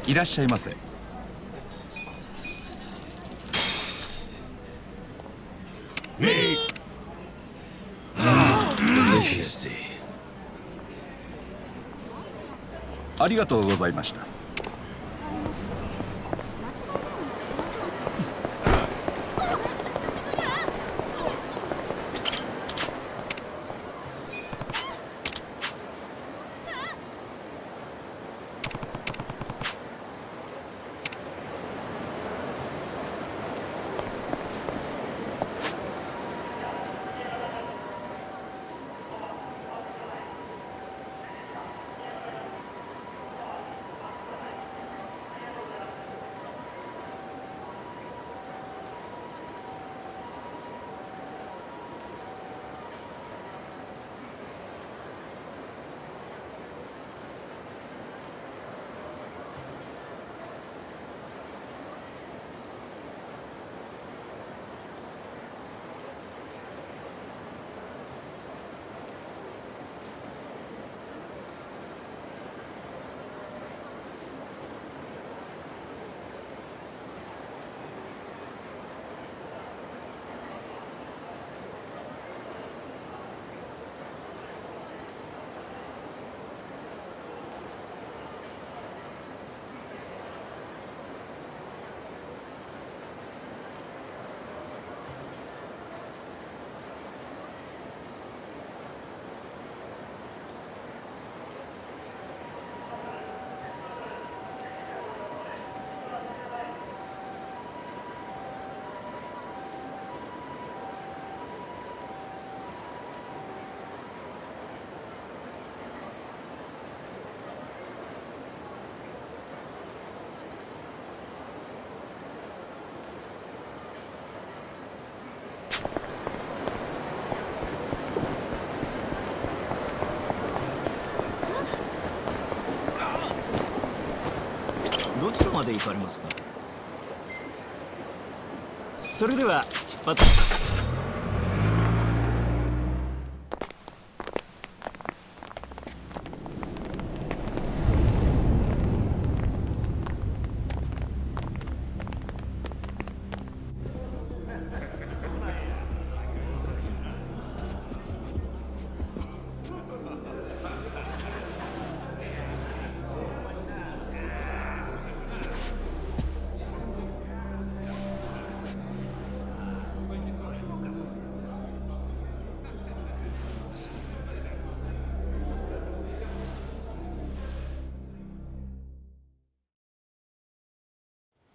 いらっしゃいませ。ありがとうございました。どちらまで行かれますか？それでは出発。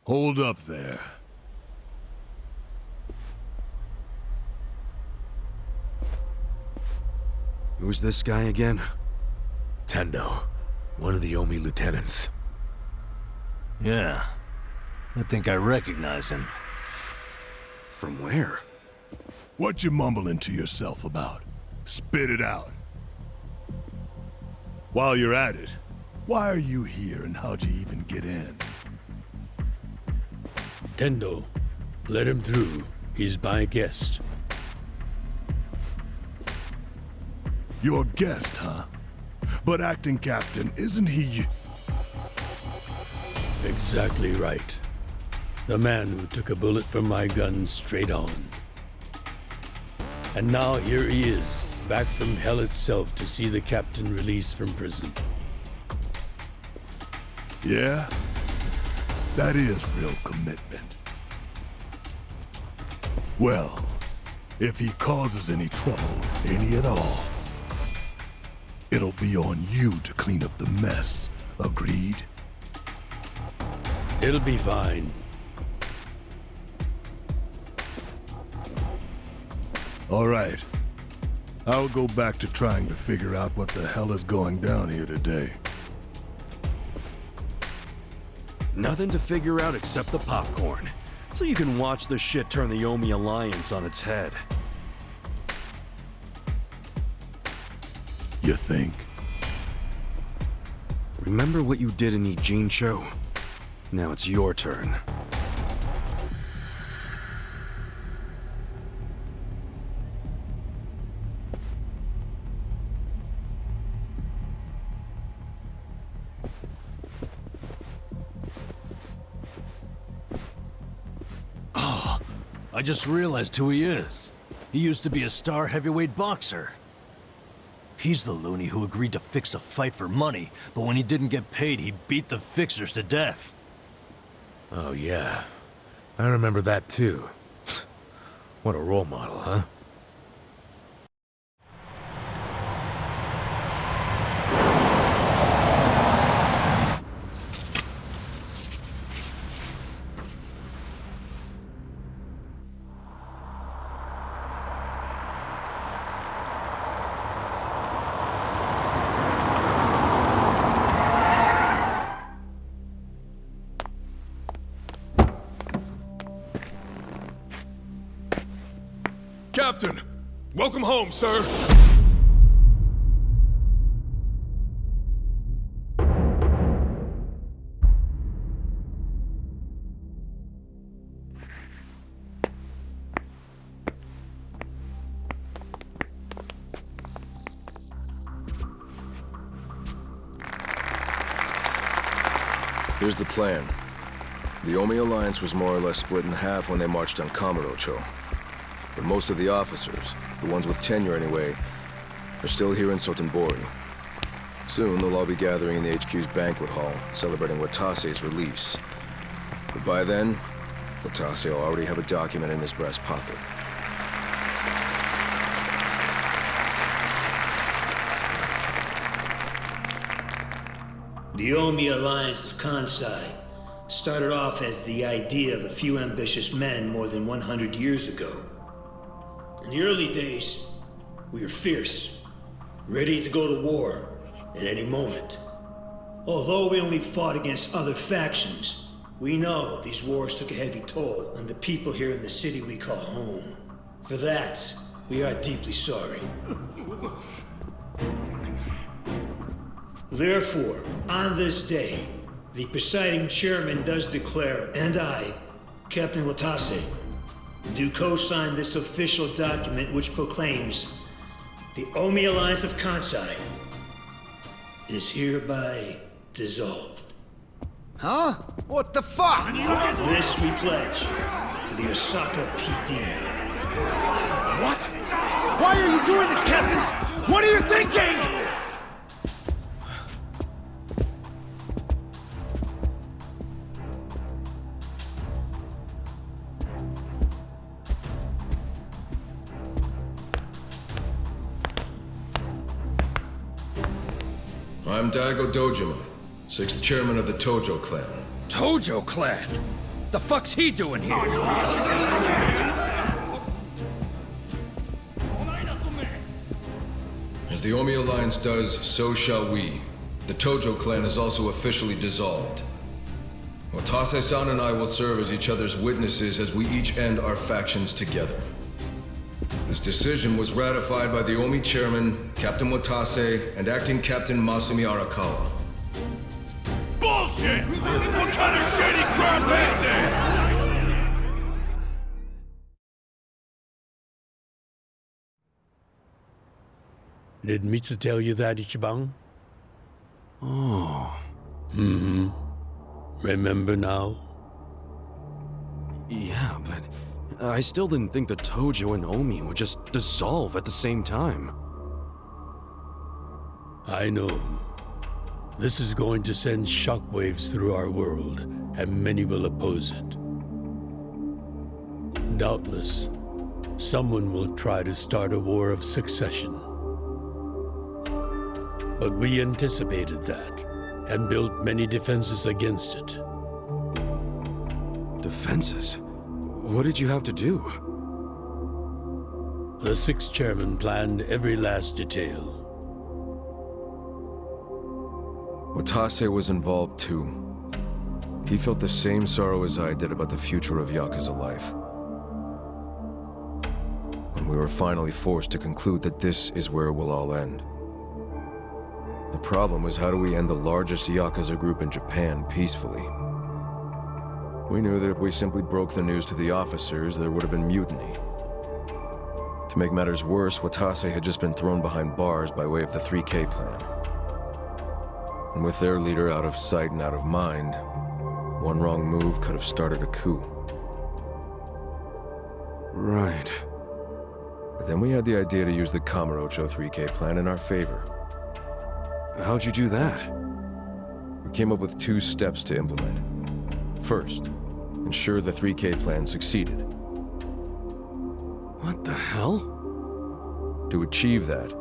Hold up there. Who's this guy again? Tendo, one of the Omi lieutenants. Yeah, I think I recognize him. From where? What you mumbling to yourself about? Spit it out. While you're at it, why are you here and how'd you even get in? Tendo, let him through. He's my guest. Your guest, huh? But acting captain, isn't he... Exactly right. The man who took a bullet from my gun straight on. And now here he is, back from hell itself to see the captain released from prison. Yeah? That is real commitment. Well, if he causes any trouble, any at all, it'll be on you to clean up the mess. Agreed? It'll be fine. All right. I'll go back to trying to figure out what the hell is going down here today. Nothing to figure out except the popcorn. So you can watch the shit turn the Omi Alliance on its head. You think? Remember what you did in Ijincho? Now it's your turn. I just realized who he is. He used to be a star heavyweight boxer. He's the loony who agreed to fix a fight for money, but when he didn't get paid, he beat the fixers to death. Oh, yeah. I remember that, too. What a role model, huh? Captain! Welcome home, sir! Here's the plan. The Omi Alliance was more or less split in half when they marched on Kamurocho. But most of the officers, the ones with tenure anyway, are still here in Sotenbori. Soon they'll all be gathering in the HQ's banquet hall, celebrating Watase's release. But by then, Watase will already have a document in his breast pocket. The Omi Alliance of Kansai started off as the idea of a few ambitious men more than 100 years ago. In the early days, we were fierce, ready to go to war at any moment. Although we only fought against other factions, we know these wars took a heavy toll on the people here in the city we call home. For that, we are deeply sorry. Therefore, on this day, the presiding chairman does declare, and I, Captain Watase, do co-sign this official document which proclaims the Omi Alliance of Kansai is hereby dissolved. Huh? What the fuck? This we pledge to the Osaka PD. What? Why are you doing this, Captain? What are you thinking? I'm Daigo Dojima, 6th chairman of the Tojo clan. Tojo clan? The fuck's he doing here? As the Omi Alliance does, so shall we. The Tojo clan is also officially dissolved. Watase-san and I will serve as each other's witnesses as we each end our factions together. This decision was ratified by the Omi chairman, Captain Watase, and acting Captain Masumi Arakawa. Bullshit! What kind of shady crap is this? Did Mitsu tell you that, Ichiban? Oh. Mm-hmm. Remember now? Yeah, but I still didn't think the Tojo and Omi would just dissolve at the same time. I know. This is going to send shockwaves through our world, and many will oppose it. Doubtless, someone will try to start a war of succession. But we anticipated that, and built many defenses against it. Defenses? What did you have to do? The 6th chairman planned every last detail. Watase was involved too. He felt the same sorrow as I did about the future of Yakuza life. When we were finally forced to conclude that this is where it will all end. The problem was, how do we end the largest Yakuza group in Japan peacefully? We knew that if we simply broke the news to the officers, there would have been mutiny. To make matters worse, Watase had just been thrown behind bars by way of the 3K plan. And with their leader out of sight and out of mind, one wrong move could have started a coup. Right. But then we had the idea to use the Kamurocho 3K plan in our favor. How'd you do that? We came up with 2 steps to implement. First, ensure the 3K plan succeeded. What the hell? To achieve that,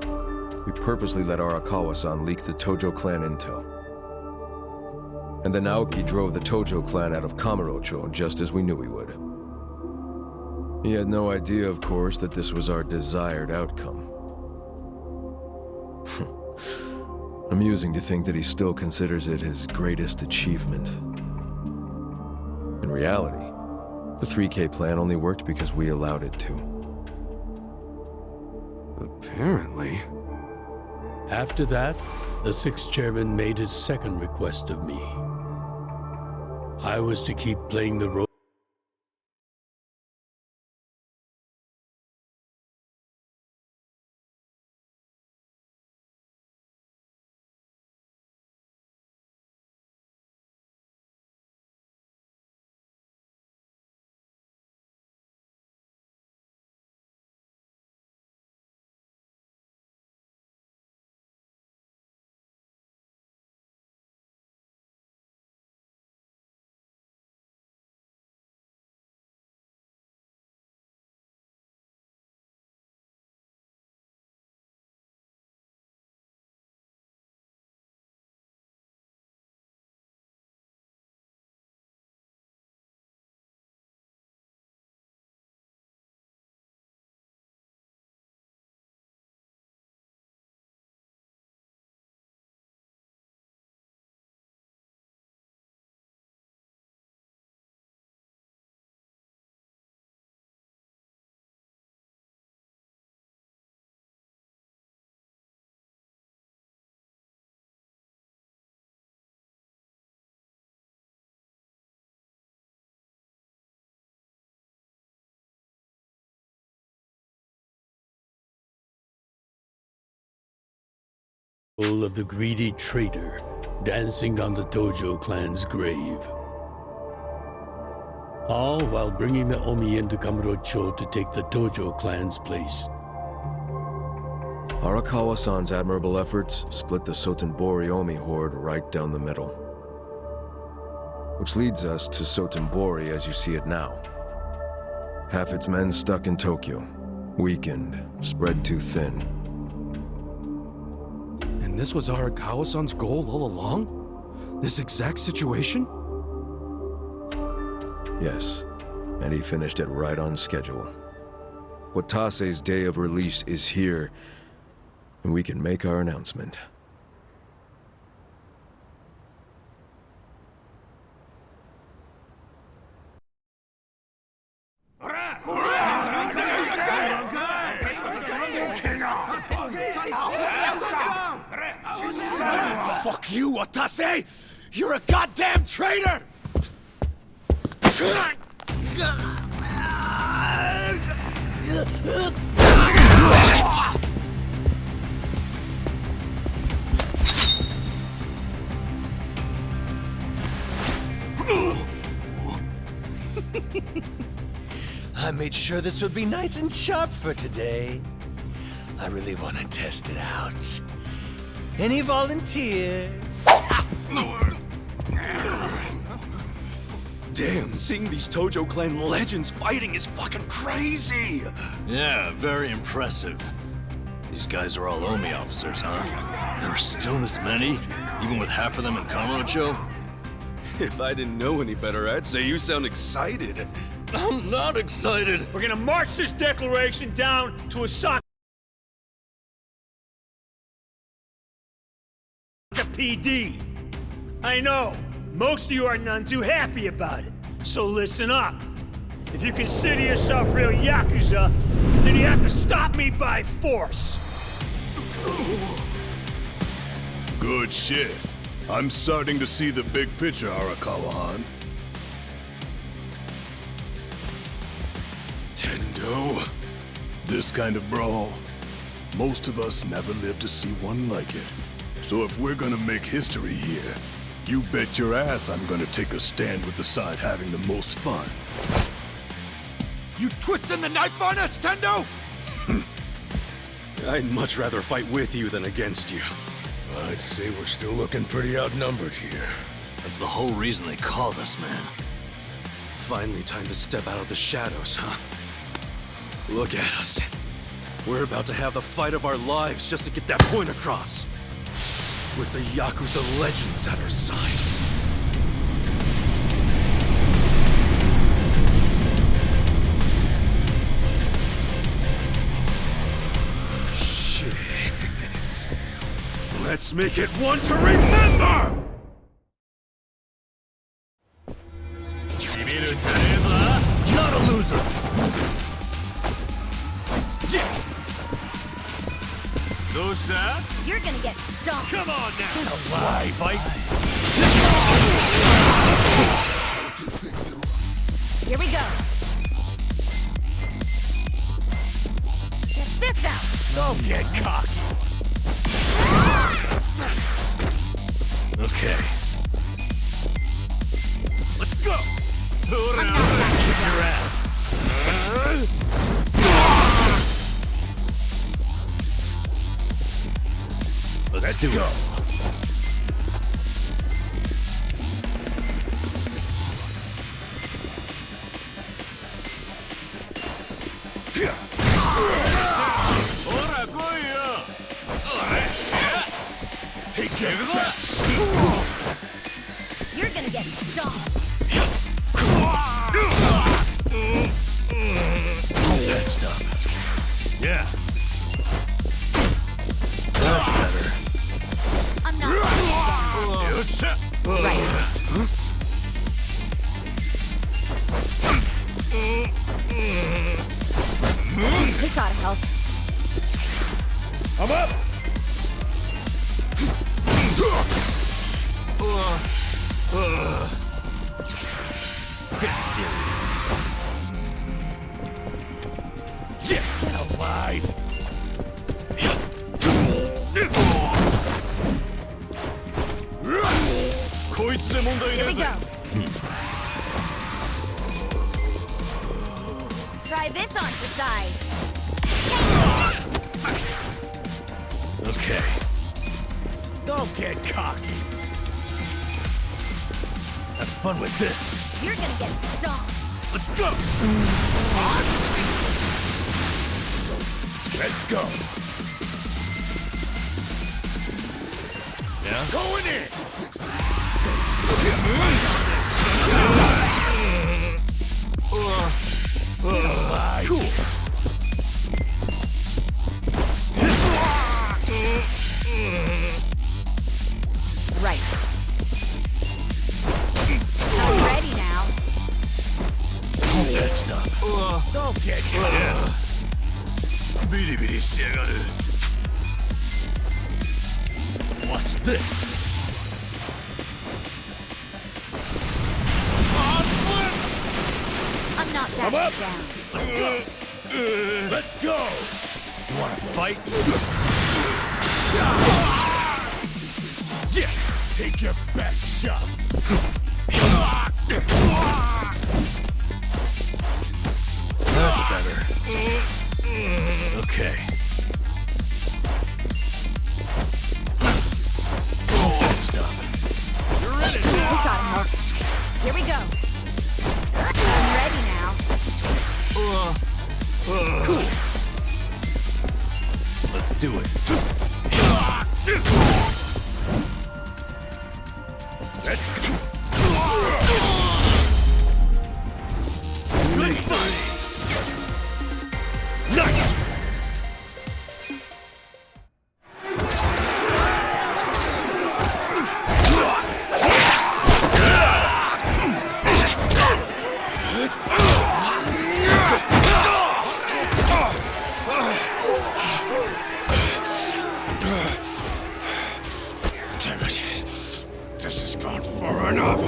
we purposely let Arakawa-san leak the Tojo clan intel. And then Aoki drove the Tojo clan out of Kamurocho just as we knew he would. He had no idea, of course, that this was our desired outcome. Amusing to think that he still considers it his greatest achievement. In reality, the 3K plan only worked because we allowed it to. Apparently. After that, the 6th chairman made his second request of me. I was to keep playing the role of the greedy traitor dancing on the Tojo clan's grave. All while bringing the Omi into Kamurocho to take the Tojo clan's place. Arakawa-san's admirable efforts split the Sotenbori Omi horde right down the middle. Which leads us to Sotenbori as you see it now. Half its men stuck in Tokyo, weakened, spread too thin. And this was Arakawa-san's goal all along? This exact situation? Yes, and he finished it right on schedule. Watase's day of release is here, and we can make our announcement. Fuck you, Watase! You're a goddamn traitor! I made sure this would be nice and sharp for today. I really want to test it out. Any volunteers? Damn, seeing these Tojo clan legends fighting is fucking crazy! Yeah, very impressive. These guys are all Omi officers, huh? There are still this many? Even with half of them in Kamurocho? If I didn't know any better, I'd say you sound excited. I'm not excited! We're gonna march this declaration down to a sock PD. I know, most of you are none too happy about it, so listen up. If you consider yourself real Yakuza, then you have to stop me by force. Good shit. I'm starting to see the big picture, Arakawa-han. Tendo. This kind of brawl, most of us never lived to see one like it. So if we're gonna make history here, you bet your ass I'm gonna take a stand with the side having the most fun. You twisting the knife on us, Tendo? I'd much rather fight with you than against you. I'd say we're still looking pretty outnumbered here. That's the whole reason they called us, man. Finally time to step out of the shadows, huh? Look at us. We're about to have the fight of our lives just to get that point across. With the Yakuza legends at our side. Shit. Let's make it one to remember! Not a loser! You're gonna get stomped. Come on now! Why fight? Here we go. Get this out. Don't get cocky. Okay. Let's go! I'm not backing down. Your ass. Let's do it. Take care of this. You're gonna get stomped. Next up. Yeah. That's better. I'm not backing down. Right. This ought to help. I'm up! Get serious. Yeah, get alive. Here we go. Try this on the side. Okay. Don't get cocky. Have fun with this. You're gonna get stomped. Let's go! Let's go. Yeah? Going in! Cool. Right. I'm ready now. Next up. Don't get cocky. Watch this. I'm not I'm up. backing down. Let's go. Let's go. You want to fight? Yeah. Take your best shot. That's better. Okay. Next up. You're in it This now. ought to help. Here we go. I'm ready now. Cool. Let's do it. Let's go. Good fight. Nice. Damn it. This has gone far enough.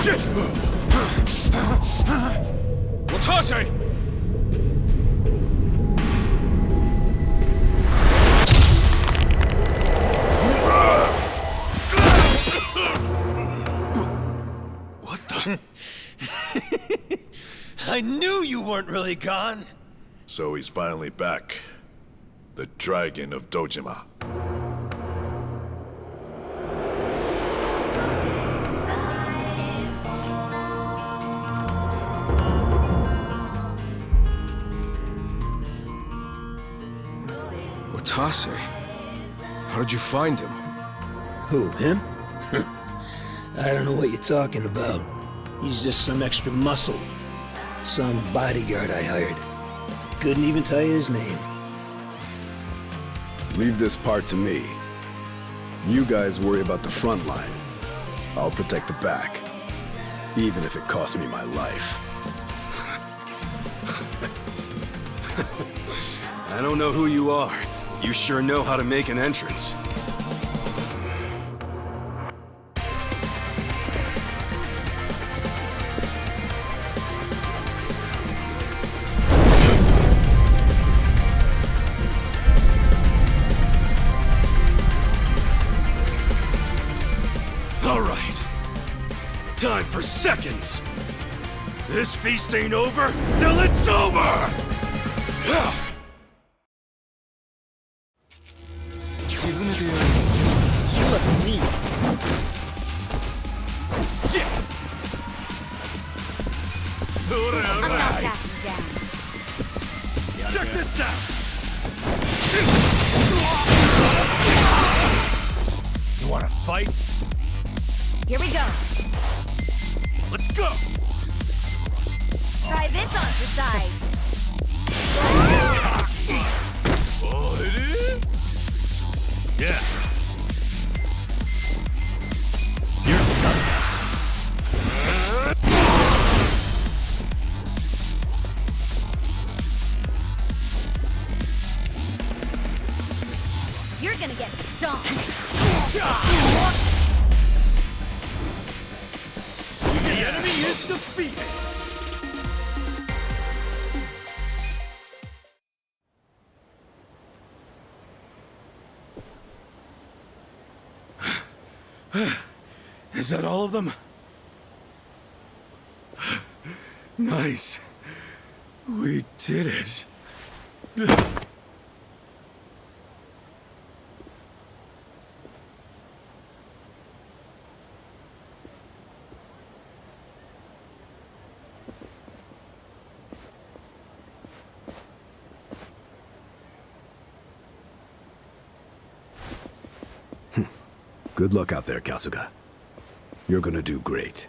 Shit! Watase! What knew you weren't really gone! So he's finally back. The Dragon of Dojima. Watase? How did you find him? Who, him? I don't know what you're talking about. He's just some extra muscle. Some bodyguard I hired. Couldn't even tell you his name. Leave this part to me. You guys worry about the front line. I'll protect the back. Even if it costs me my life. I don't know who you are. You sure know how to make an entrance. All right. Time for seconds. This feast ain't over till it's over! You look weak. I'm not backing down. Check this out! You wanna fight? Here we go. Let's go! Try this on the side. Oh, it is? Yeah. You're gonna get stomped. The enemy is defeated! Is that all of them? Nice. We did it. Good luck out there, Kasuga. You're gonna do great.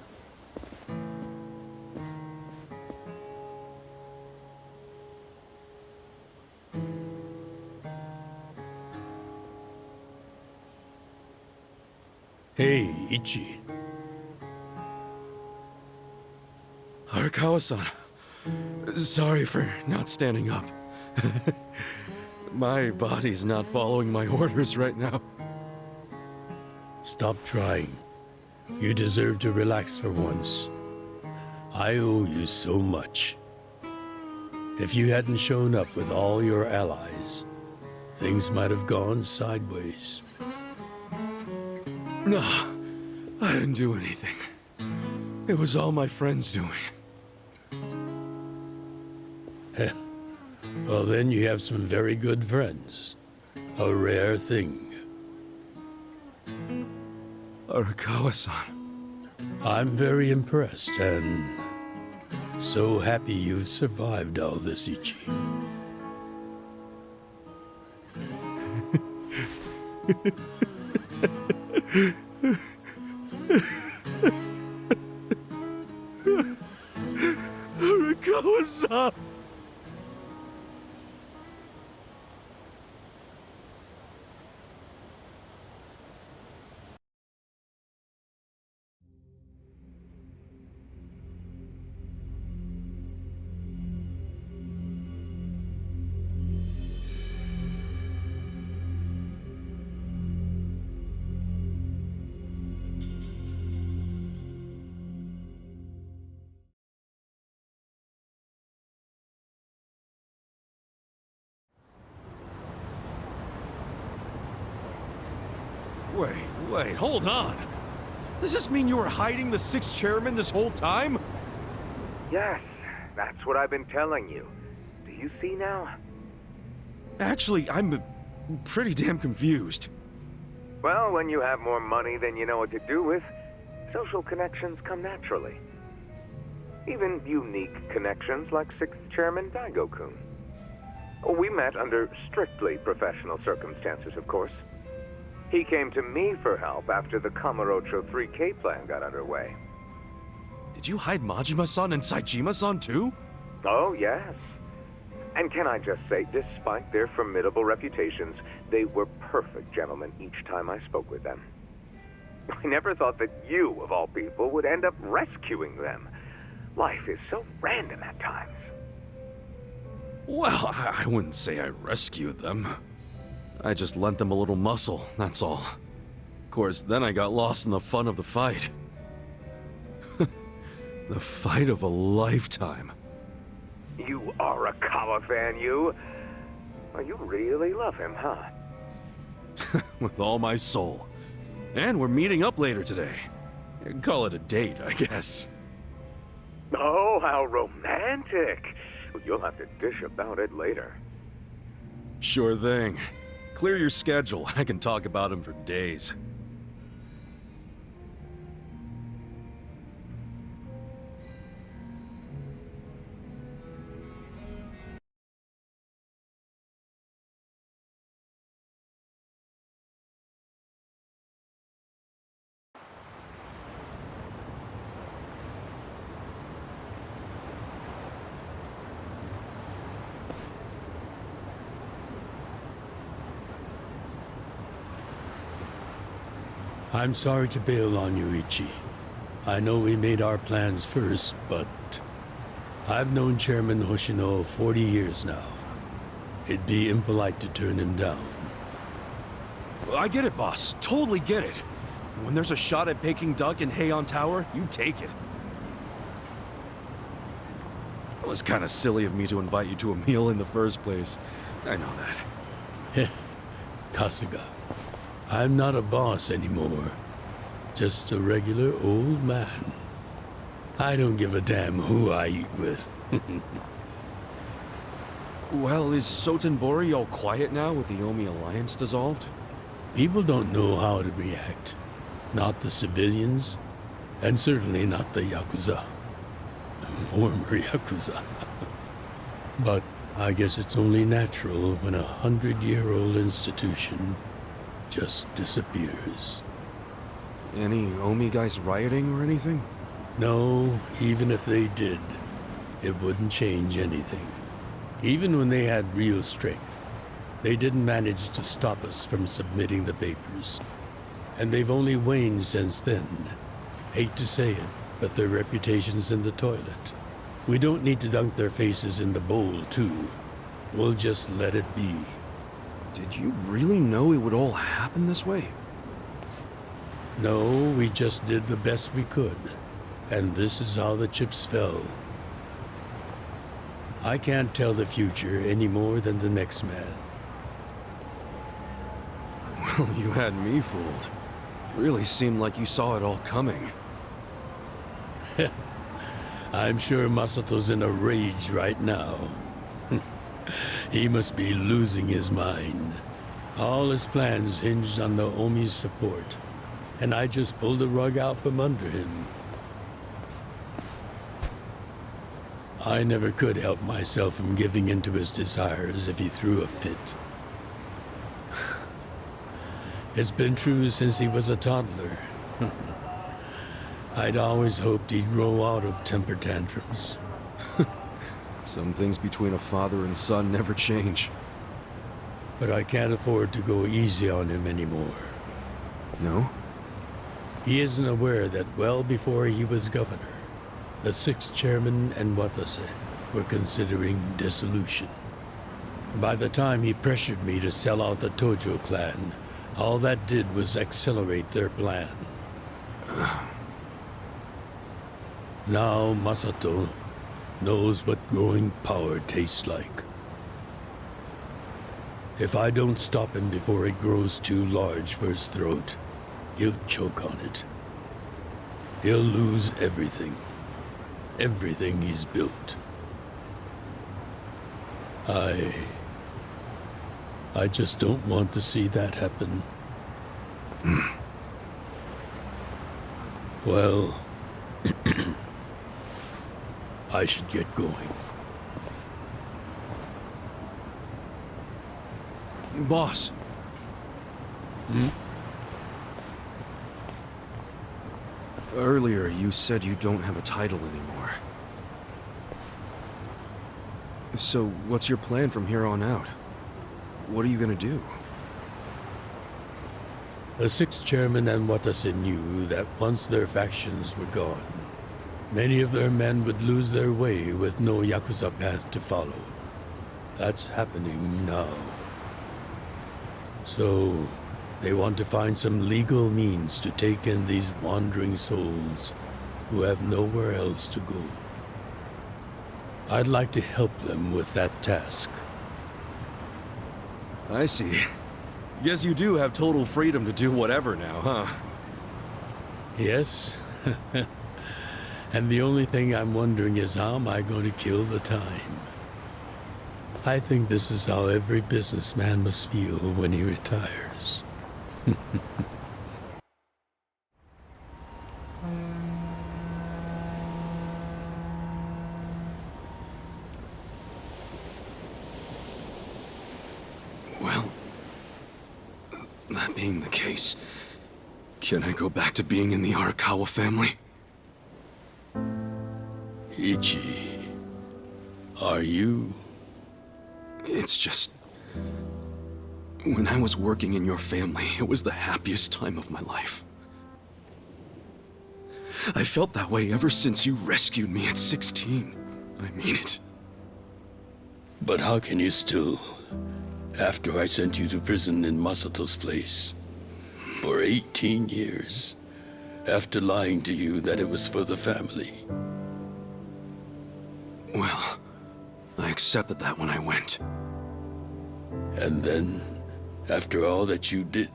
Hey, Ichi. Arakawa-san. Sorry for not standing up. My body's not following my orders right now. Stop trying. You deserve to relax for once. I owe you so much. If you hadn't shown up with all your allies, things might have gone sideways. No, I didn't do anything. It was all my friends doing. Well, then you have some very good friends. A rare thing. Arakawa-san. I'm very impressed and so happy you've survived all this, Ichi. Arakawa-san! Wait, hold on! Does this mean you were hiding the 6th chairman this whole time? Yes. That's what I've been telling you. Do you see now? Actually, I'm pretty damn confused. Well, when you have more money than you know what to do with, social connections come naturally. Even unique connections like 6th Chairman Daigo-kun. We met under strictly professional circumstances, of course. He came to me for help after the Kamurocho 3K plan got underway. Did you hide Majima-san and Saejima-san too? Oh, yes. And can I just say, despite their formidable reputations, they were perfect gentlemen each time I spoke with them. I never thought that you, of all people, would end up rescuing them. Life is so random at times. Well, I wouldn't say I rescued them. I just lent them a little muscle, that's all. Of course, then I got lost in the fun of the fight. The fight of a lifetime. You are a Kawa fan, you. Well, you really love him, huh? With all my soul. And we're meeting up later today. Call it a date, I guess. Oh, how romantic. You'll have to dish about it later. Sure thing. Clear your schedule. I can talk about him for days. I'm sorry to bail on you, Ichi. I know we made our plans first, but I've known Chairman Hoshino 40 years now. It'd be impolite to turn him down. I get it, boss. Totally get it. When there's a shot at Peking Duck in Heian Tower, you take it. It was kind of silly of me to invite you to a meal in the first place. I know that. Kasuga, I'm not a boss anymore. Just a regular old man. I don't give a damn who I eat with. Well, is Sotenbori all quiet now with the Omi Alliance dissolved? People don't know how to react. Not the civilians, and certainly not the Yakuza. Former Yakuza. But I guess it's only natural when a 100-year-old institution just disappears. Any Omi guys rioting or anything? No, even if they did, it wouldn't change anything. Even when they had real strength, they didn't manage to stop us from submitting the papers. And they've only waned since then. Hate to say it, but their reputation's in the toilet. We don't need to dunk their faces in the bowl, too. We'll just let it be. Did you really know it would all happen this way? No, we just did the best we could. And this is how the chips fell. I can't tell the future any more than the next man. Well, you had me fooled. Really seemed like you saw it all coming. I'm sure Masato's in a rage right now. He must be losing his mind. All his plans hinged on the Omi's support, and I just pulled the rug out from under him. I never could help myself from giving in to his desires if he threw a fit. It's been true since he was a toddler. I'd always hoped he'd grow out of temper tantrums. Some things between a father and son never change. But I can't afford to go easy on him anymore. No? He isn't aware that well before he was governor, the 6th Chairman and Watase were considering dissolution. By the time he pressured me to sell out the Tojo clan, all that did was accelerate their plan. Now Masato knows what growing power tastes like. If I don't stop him before it grows too large for his throat, he'll choke on it. He'll lose everything. Everything he's built. I just don't want to see that happen. Well, I should get going. Boss. Earlier, you said you don't have a title anymore. So, what's your plan from here on out? What are you gonna do? The sixth chairman and Watase knew that once their factions were gone, many of their men would lose their way with no Yakuza path to follow. That's happening now. So, they want to find some legal means to take in these wandering souls who have nowhere else to go. I'd like to help them with that task. I see. Guess you do have total freedom to do whatever now, huh? Yes. And the only thing I'm wondering is how am I going to kill the time? I think this is how every businessman must feel when he retires. Well, that being the case, can I go back to being in the Arakawa family? Ichi, are you? It's just... when I was working in your family, it was the happiest time of my life. I felt that way ever since you rescued me at 16. I mean it. But how can you still, after I sent you to prison in Masato's place, for 18 years, after lying to you that it was for the family? Well, I accepted that when I went. And then, after all that you did,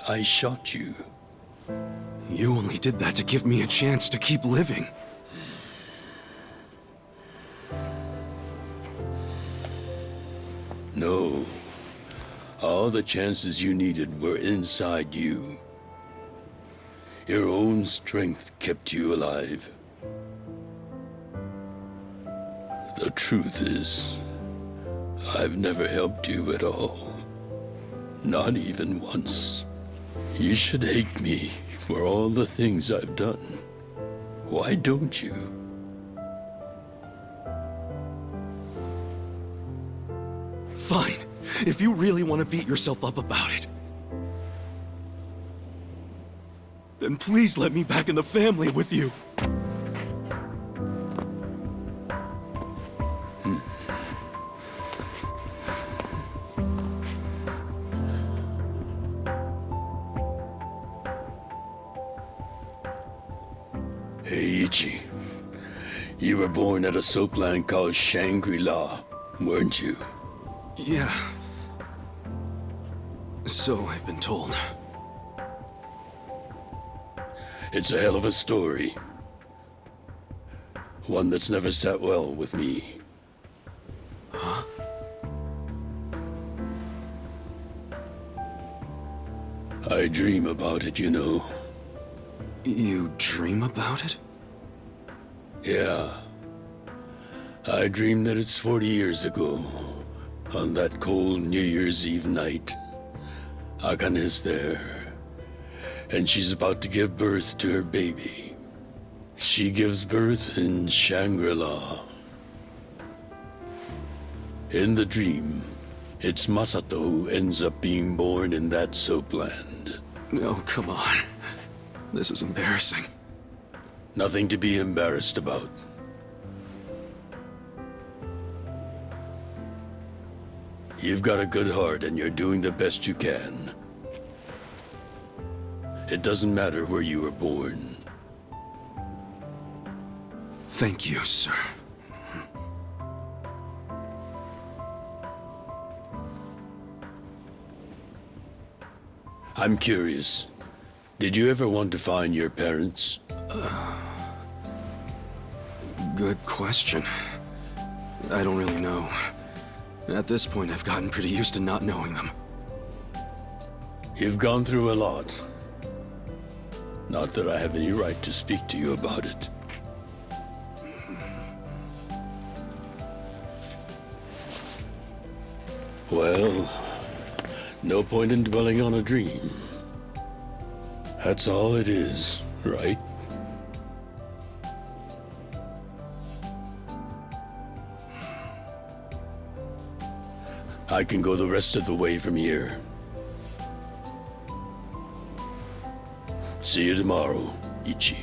I shot you. You only did that to give me a chance to keep living. No. All the chances you needed were inside you. Your own strength kept you alive. The truth is, I've never helped you at all. Not even once. You should hate me for all the things I've done. Why don't you? Fine. If you really want to beat yourself up about it, then please let me back in the family with you. Hey, Ichi. You were born at a soapland called Shangri-La, weren't you? Yeah. So I've been told. It's a hell of a story. One that's never sat well with me. Huh? I dream about it, you know. You dream about it? Yeah. I dream that it's 40 years ago, on that cold New Year's Eve night. Akane's there, and she's about to give birth to her baby. She gives birth in Shangri-La. In the dream, it's Masato who ends up being born in that soapland. Oh, come on. This is embarrassing. Nothing to be embarrassed about. You've got a good heart and you're doing the best you can. It doesn't matter where you were born. Thank you, sir. I'm curious. Did you ever want to find your parents? Good question. I don't really know. At this point, I've gotten pretty used to not knowing them. You've gone through a lot. Not that I have any right to speak to you about it. Well, no point in dwelling on a dream. That's all it is, right? I can go the rest of the way from here. See you tomorrow, Ichi.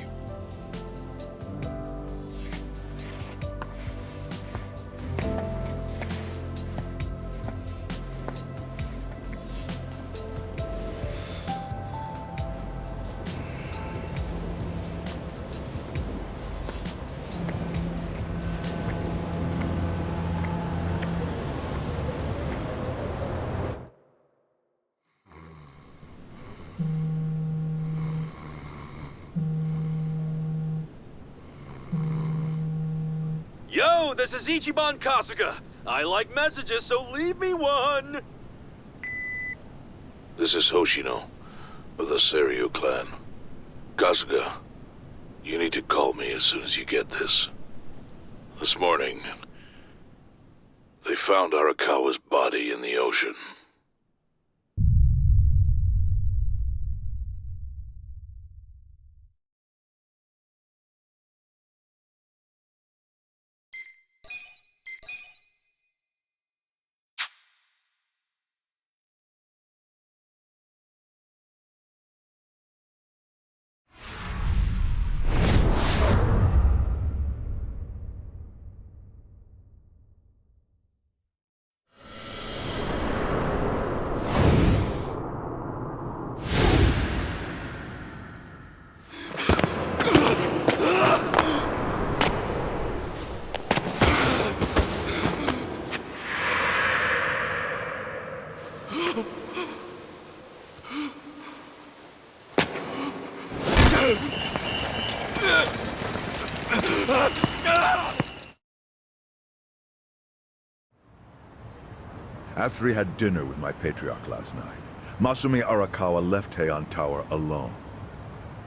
Yo, this is Ichiban Kasuga. I like messages, so leave me one. This is Hoshino, of the Seiryu clan. Kasuga, you need to call me as soon as you get this. This morning, they found Arakawa's body in the ocean. After he had dinner with my patriarch last night, Masumi Arakawa left Heian Tower alone.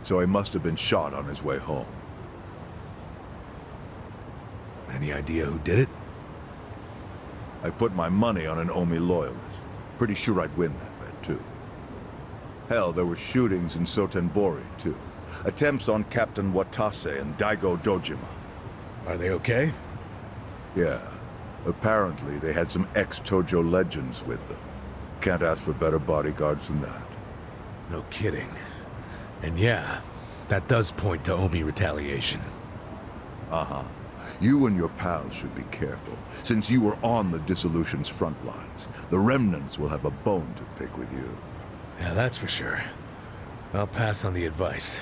So he must have been shot on his way home. Any idea who did it? I put my money on an Omi loyalist. Pretty sure I'd win that bet, too. Hell, there were shootings in Sotenbori, too. Attempts on Captain Watase and Daigo Dojima. Are they okay? Yeah. Apparently, they had some ex-Tojo legends with them. Can't ask for better bodyguards than that. No kidding. And yeah, that does point to Omi retaliation. Uh-huh. You and your pals should be careful, since you were on the dissolution's front lines. The remnants will have a bone to pick with you. Yeah, that's for sure. I'll pass on the advice.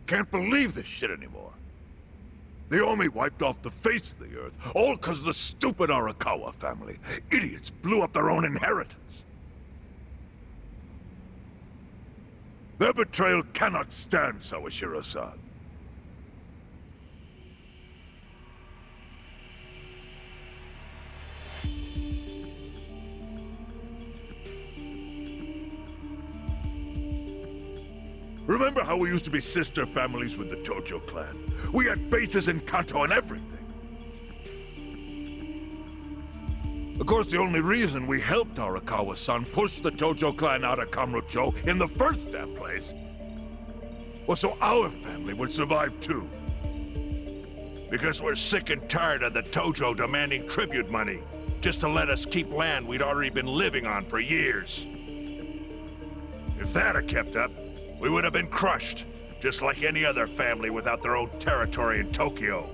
Can't believe this shit anymore. The Omi wiped off the face of the earth, all because of the stupid Arakawa family. Idiots blew up their own inheritance. Their betrayal cannot stand, Sawashiro-san. Remember how we used to be sister families with the Tojo clan? We had bases in Kanto and everything. Of course, the only reason we helped Arakawa-san push the Tojo clan out of Kamurocho in the first damn place was so our family would survive too. Because we're sick and tired of the Tojo demanding tribute money just to let us keep land we'd already been living on for years. If that had kept up, we would have been crushed, just like any other family without their own territory in Tokyo.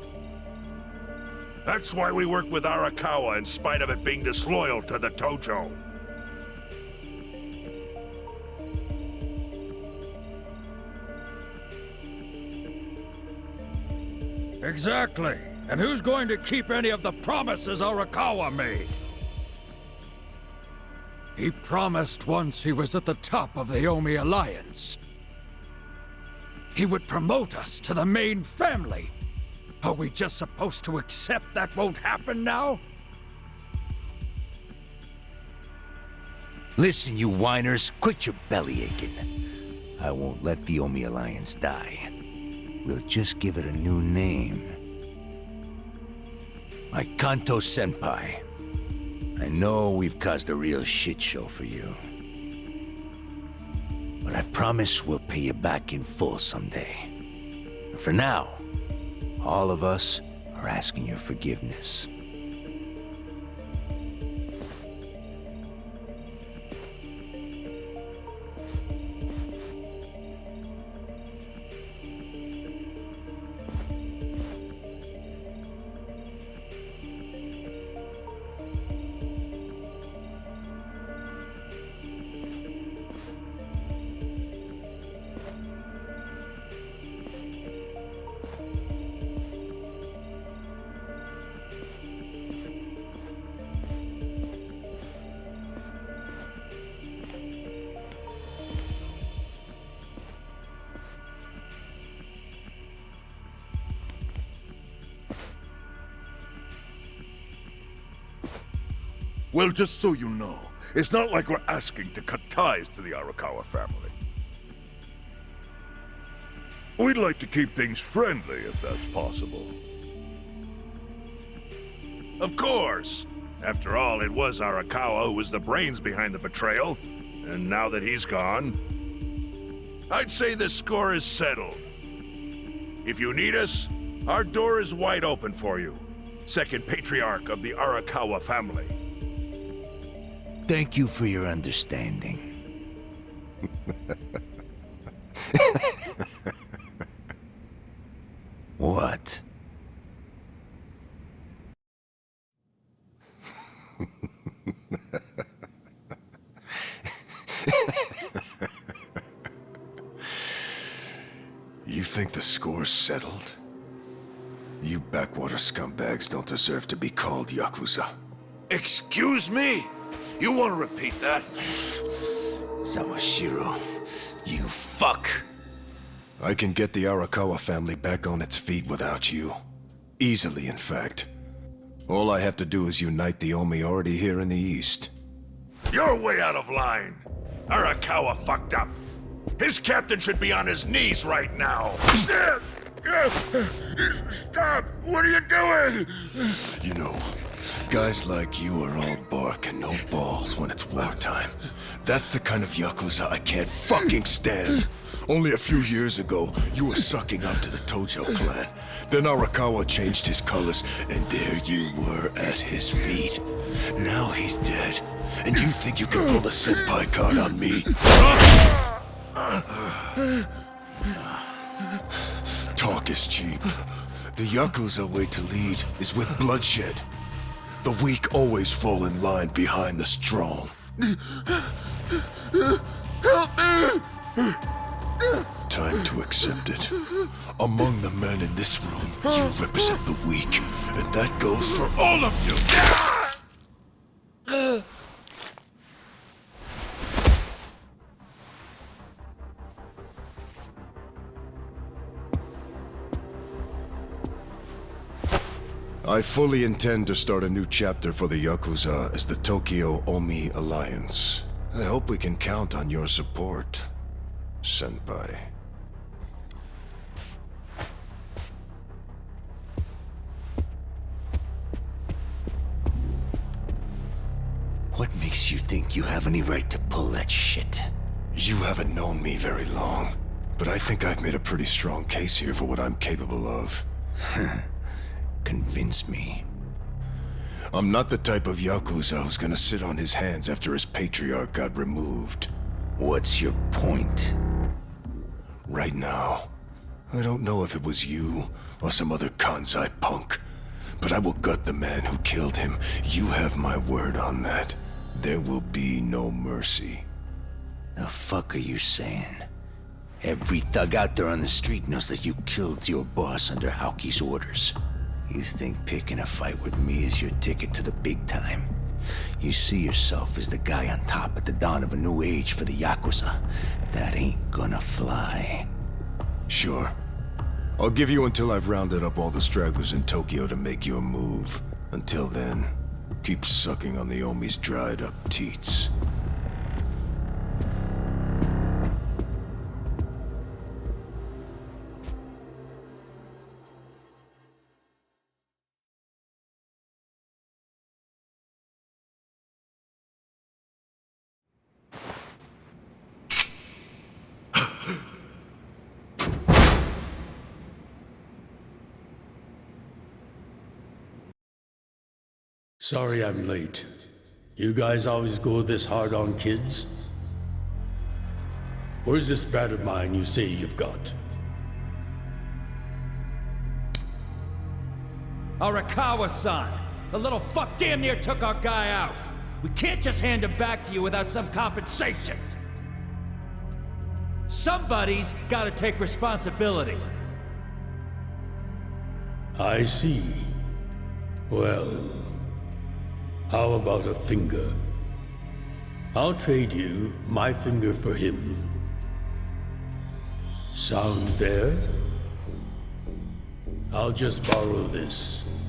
That's why we work with Arakawa in spite of it being disloyal to the Tojo. Exactly. And who's going to keep any of the promises Arakawa made? He promised once he was at the top of the Omi Alliance. He would promote us to the main family. Are we just supposed to accept that won't happen now? Listen, you whiners, quit your belly aching. I won't let the Omi Alliance die. We'll just give it a new name. My Kanto Senpai. I know we've caused a real shit show for you. But I promise we'll pay you back in full someday. For now, all of us are asking your forgiveness. Well, just so you know, it's not like we're asking to cut ties to the Arakawa family. We'd like to keep things friendly, if that's possible. Of course! After all, it was Arakawa who was the brains behind the betrayal, and now that he's gone, I'd say the score is settled. If you need us, our door is wide open for you. Second patriarch of the Arakawa family. Thank you for your understanding. What? You think the score's settled? You backwater scumbags don't deserve to be called Yakuza. Excuse me? You want to repeat that? Sawashiro, you fuck! I can get the Arakawa family back on its feet without you. Easily, in fact. All I have to do is unite the Omi already here in the East. You're way out of line. Arakawa fucked up. His captain should be on his knees right now. Stop! What are you doing? You know, guys like you are all bark and no balls when it's wartime. That's the kind of Yakuza I can't fucking stand. Only a few years ago, you were sucking up to the Tojo clan. Then Arakawa changed his colors, and there you were at his feet. Now he's dead, and you think you can pull the senpai card on me? Talk is cheap. The Yakuza way to lead is with bloodshed. The weak always fall in line behind the strong. Help me! Time to accept it. Among the men in this room, you represent the weak, and that goes for all of you! I fully intend to start a new chapter for the Yakuza as the Tokyo Omi Alliance. I hope we can count on your support, Senpai. What makes you think you have any right to pull that shit? You haven't known me very long, but I think I've made a pretty strong case here for what I'm capable of. Convince me. I'm not the type of Yakuza who's gonna sit on his hands after his patriarch got removed. What's your point? Right now, I don't know if it was you or some other Kansai punk, but I will gut the man who killed him. You have my word on that. There will be no mercy. The fuck are you saying? Every thug out there on the street knows that you killed your boss under Haoki's orders. You think picking a fight with me is your ticket to the big time? You see yourself as the guy on top at the dawn of a new age for the Yakuza. That ain't gonna fly. Sure. I'll give you until I've rounded up all the stragglers in Tokyo to make your move. Until then, keep sucking on the Omi's dried up teats. Sorry I'm late. You guys always go this hard on kids? Where's this brat of mine you say you've got? Arakawa-san! The little fuck damn near took our guy out! We can't just hand him back to you without some compensation! Somebody's gotta take responsibility. I see. Well, how about a finger? I'll trade you my finger for him. Sound fair? I'll just borrow this.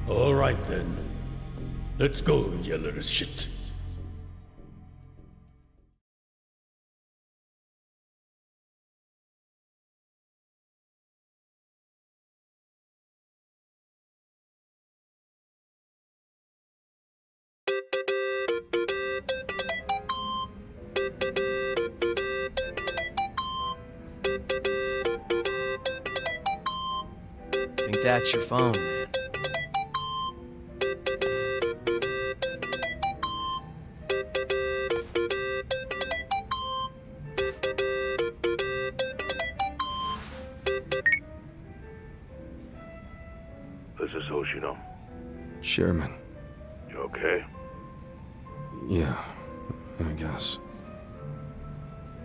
All right then. Let's go, you little shit. Think that's your phone, man. This is Hoshino. Chairman. You okay? Yeah, I guess.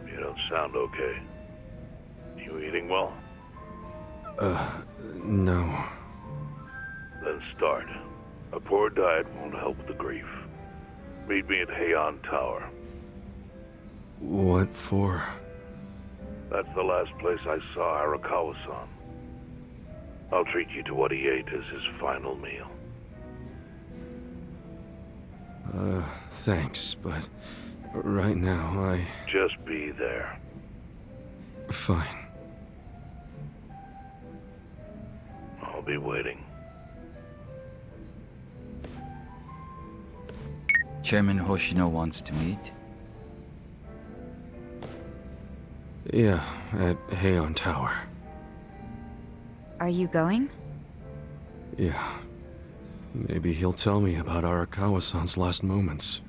You don't sound okay. You eating well? No. Then start. A poor diet won't help with the grief. Meet me at Heian Tower. What for? That's the last place I saw Arakawa-san. I'll treat you to what he ate as his final meal. Thanks, but right now I... Just be there. Fine. I'll be waiting. Chairman Hoshino wants to meet. Yeah, at Heian Tower. Are you going? Yeah. Maybe he'll tell me about Arakawa-san's last moments.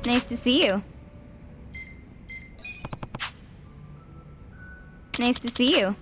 Nice to see you. Nice to see you.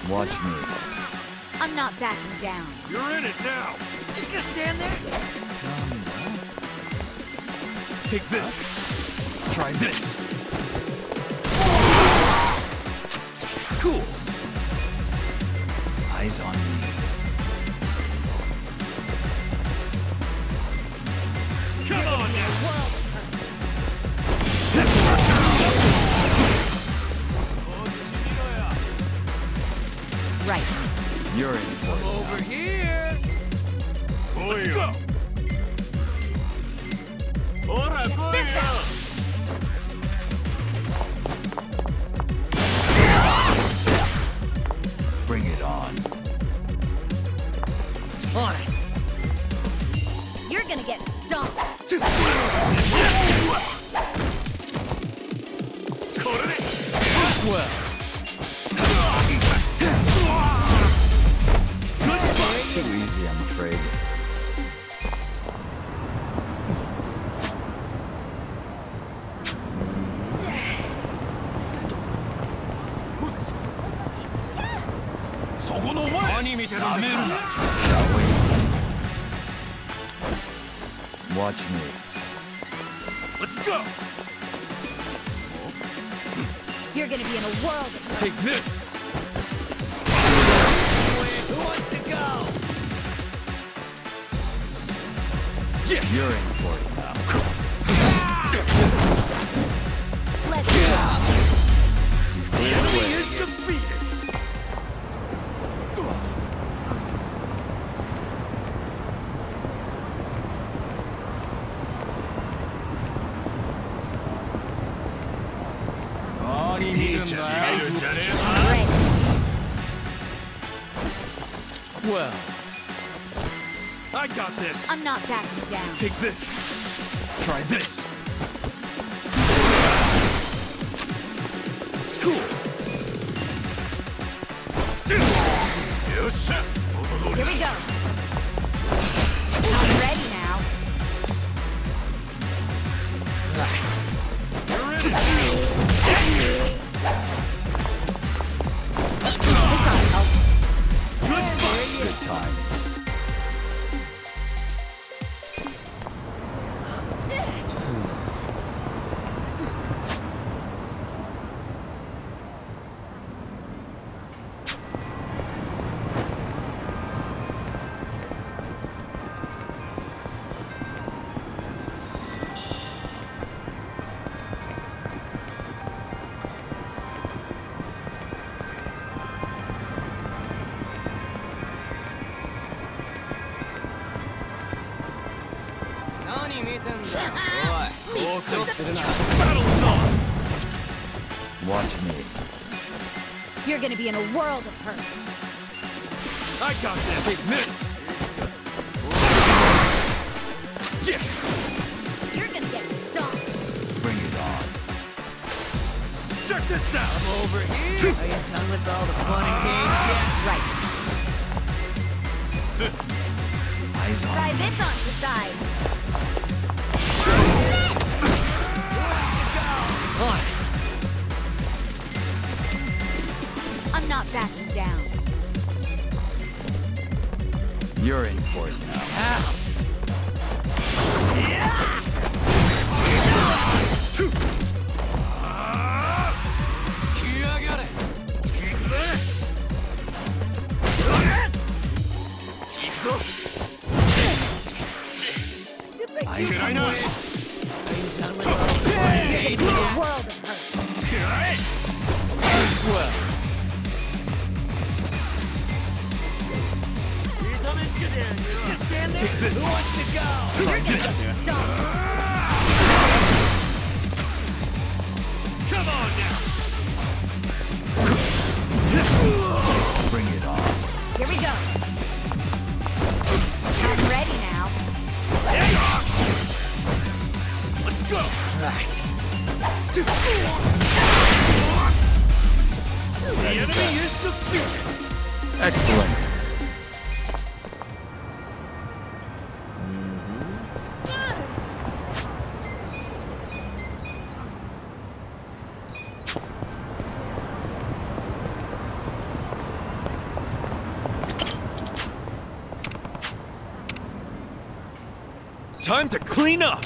Watch me. I'm not backing down. You're in it now. Just gonna stand there? Take this. Try this. Cool. Eyes on me. Come on now. Right. You're in for it. Over here. Let's go. Bring it on. On it. You're gonna get stomped. Well. Too easy, I'm afraid. Shall we? Watch me. Let's go. You're gonna be in a world of Take this. Who wants to go? You're in for it now. Let's go. The enemy is defeated. Well, I got this. I'm not backing down. Take this. Try this. Cool. Here we go. I'm ready now. Right. You're in it. This ought to help. Good times. Battle's on. Watch me. You're gonna be in a world of hurt. I got this. Take this. Yeah. You're gonna get stomped. Bring it on. Check this out. I'm over here. Are you done with all the fun and games yet? Right. Eyes on Try me. this on the side. On it. I'm not backing down. You're in for it now. Eyes on me. Are you done with all the fun and You're gonna games be in yet? a world of hurt. Well. Just stand there. Take this. Who wants to go? You're gonna get stomped. Come on now. Bring it on. Here we go. I'm ready now. Let's go. Right. The enemy is defeated. Excellent. Time to clean up!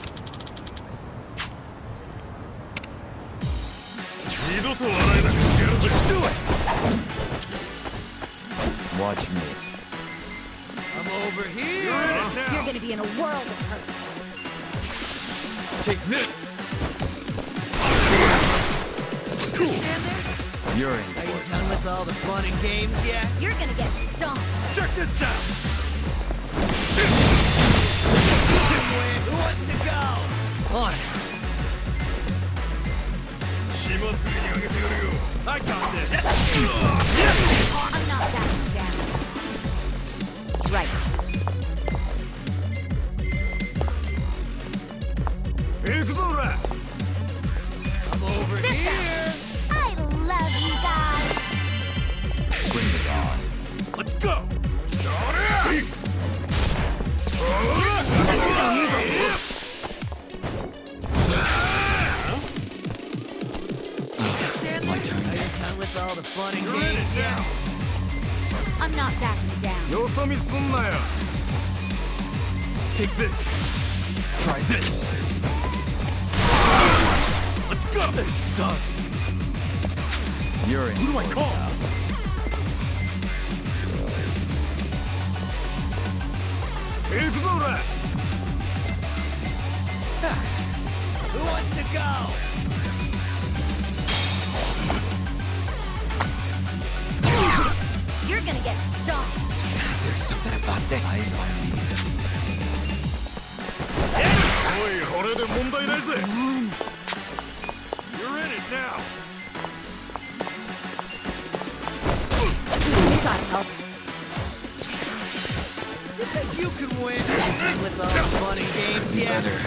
Do it! Watch me. I'm over here. You're gonna be in a world of hurt. Take this! Cool. Stand there. You're in Are for you it. done with all the fun and games yet? You're gonna get stomped. Check this out. Who wants to go? On it. I got this. I'm not backing down. Right. I'm over Sit here. down. I love you guys. Bring it on. Let's go. My turn. Are you done with all the fun and games yet? I'm not backing down. Take this! Try this! Let's go. This sucks! You're in. Who do I for it call? now. Who wants to go? You're gonna get stomped. There's something about this. Eyes on me. You're in it now. You gotta help. You think you can win? Done with all the fun and games yet? Better.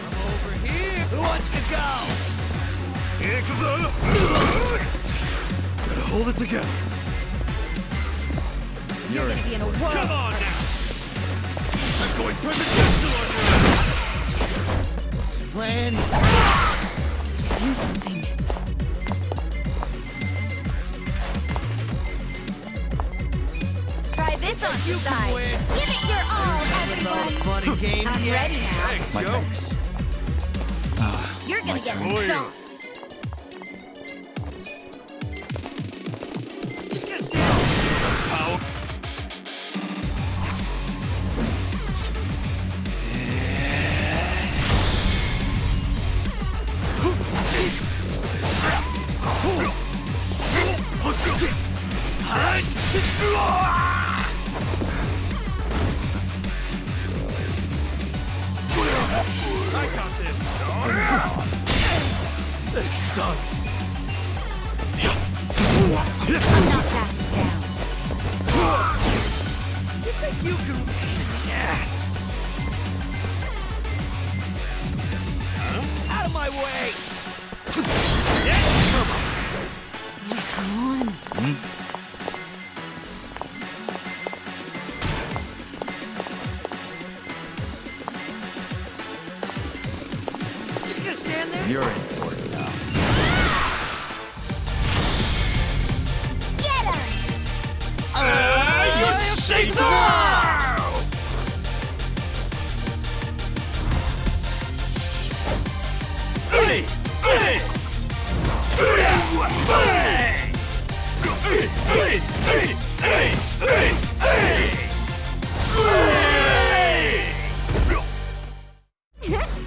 I'm over here. Who wants to go? Gotta hold it together. You're gonna be in a world. Come on now. I'm going presidential on you. What's the plan? Do something. Try this on your side. win. Give it your all, With all the everyone. fun and games I'm yet? ready now. Thanks, My yo. thanks. You're gonna get stomped. Just get down. Power. I got this. This sucks. I'm not backing down. You think you can yes? Out of my way! Come on. Just gonna stand there? You're in for it now. Get him! You shake the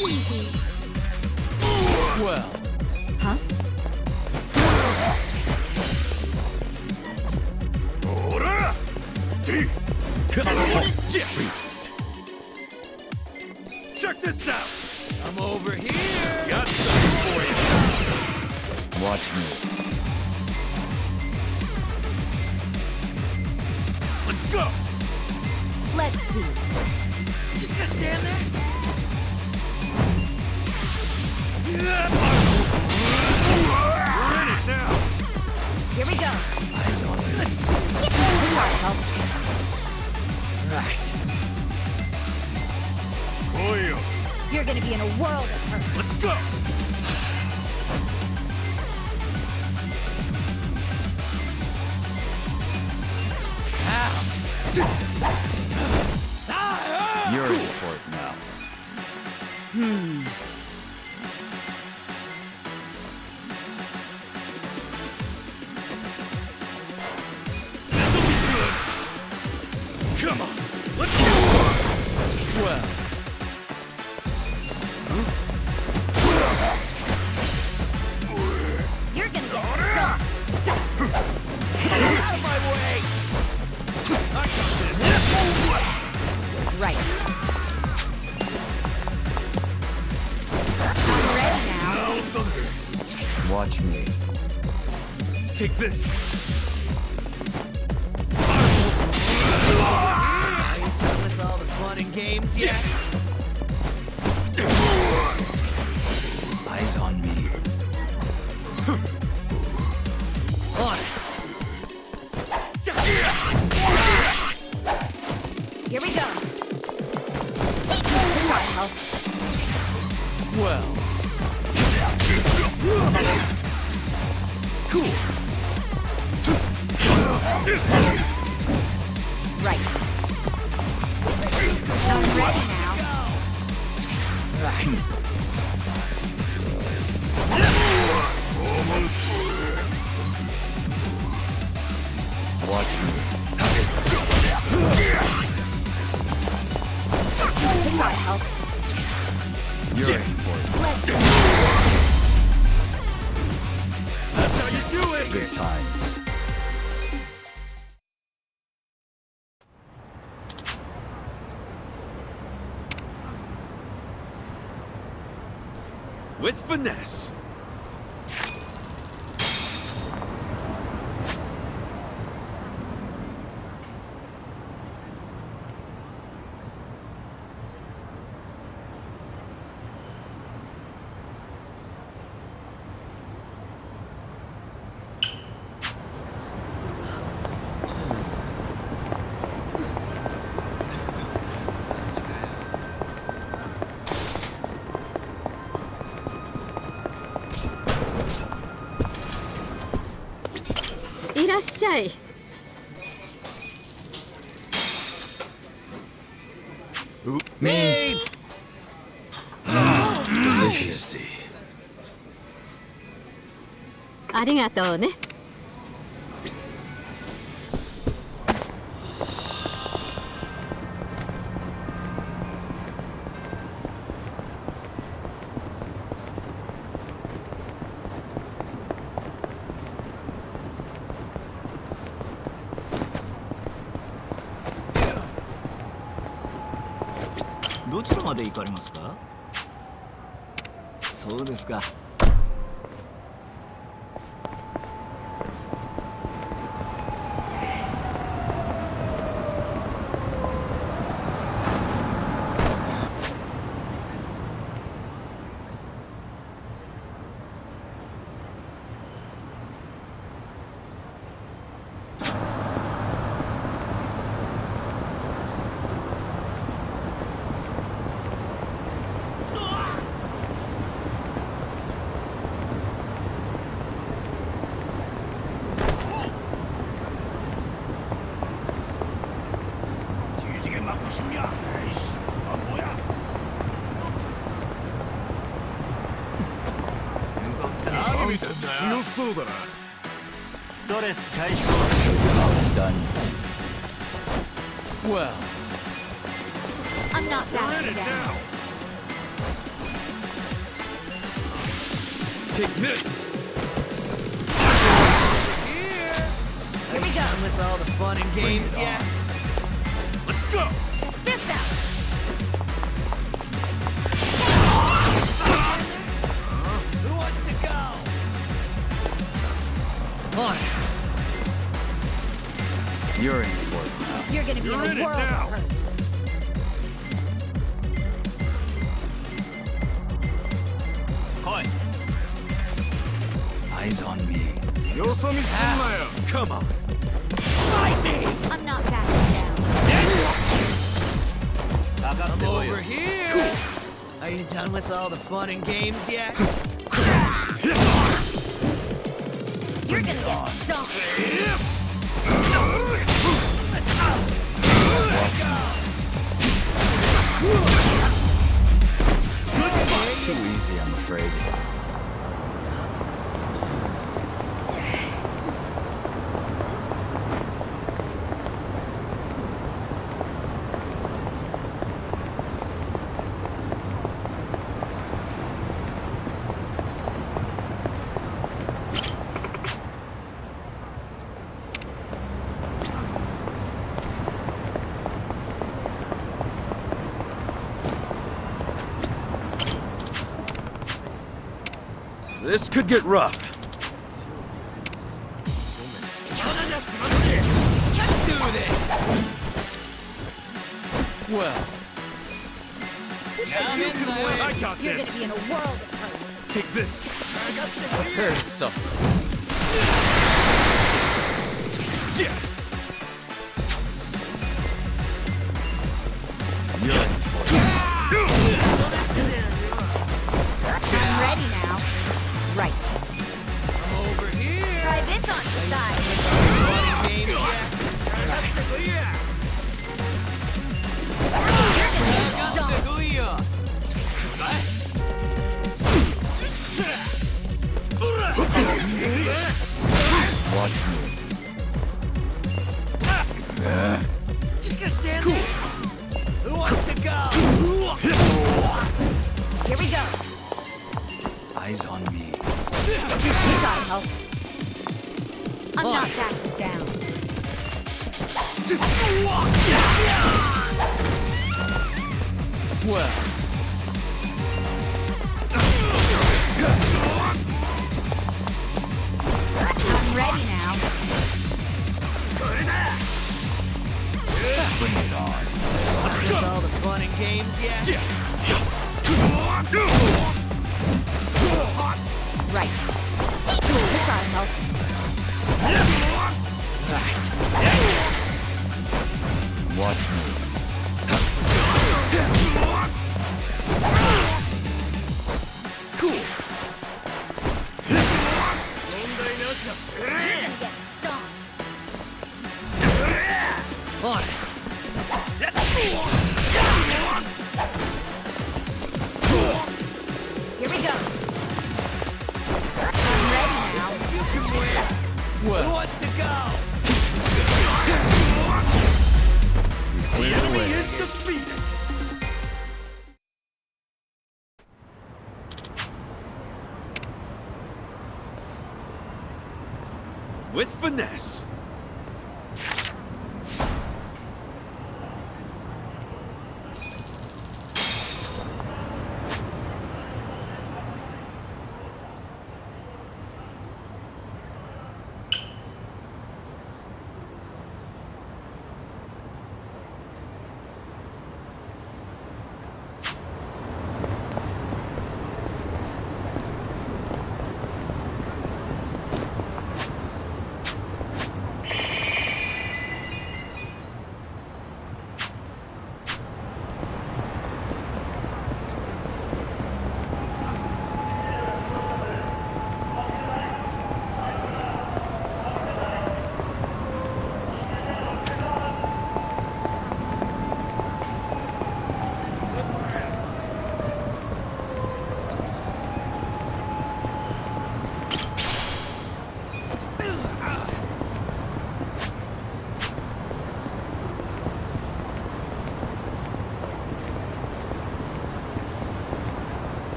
Easy. Well. Huh? Freeze. Check this out! I'm over here! Got something for you! Watch me. Let's go! Let's see. Just gonna stand there? We're in it now! Here we go. Eyes on this. Right. Oil! You're gonna be in a world of hurt. Let's go! You're in for it now. Come on! Let's go! Well, You're gonna get stomped. Out of my way! I got this! Right. I'm ready now. watch me. Take this! Are you done with all the fun and games yet? Eyes on me. On it! Here we go. Well. Cool. Right. I'm ready now. Right. Watch me. You're in for it. That's how you do it! Good times. With finesse. Shai. Me! Delicious. ありがとうね。どちらまで行かれますか？そうですか。強そうだな。ストレス解消。 It's done. Well. I'm not We're in backing it down. now. Take this. Here we go. Done with all the fun and games yet? This out. Who wants to go? On it. You're in for it now. You're gonna be in a world of hurt. Koi. Eyes on me. Come on. Fight me! I'm not backing down. I'm over here. Are you done with all the fun and games yet? You're gonna get stomped. Too easy, I'm afraid. This could get rough. Let's do this! Well, Down in there. I got You're this. gonna be in a world of hurt. Take this. prepare to suffer. Yeah. You're in for it. I'm ready now. Right. I'm over here. Try this on the side. Fun and games yet? You're gonna get stomped. Watch me. Just gonna stand there? Who wants to go? Here we go. Eyes on me. You gotta help. I'm not backing down. Well, I'm ready now. bring it on. With all the fun and games yet? Right. This ought to help. Watch me. Cool. You're gonna get stomped. On it. Here we go. I'm ready now. You can win. Well, Who wants to go? clear the way. Is defeated. With finesse.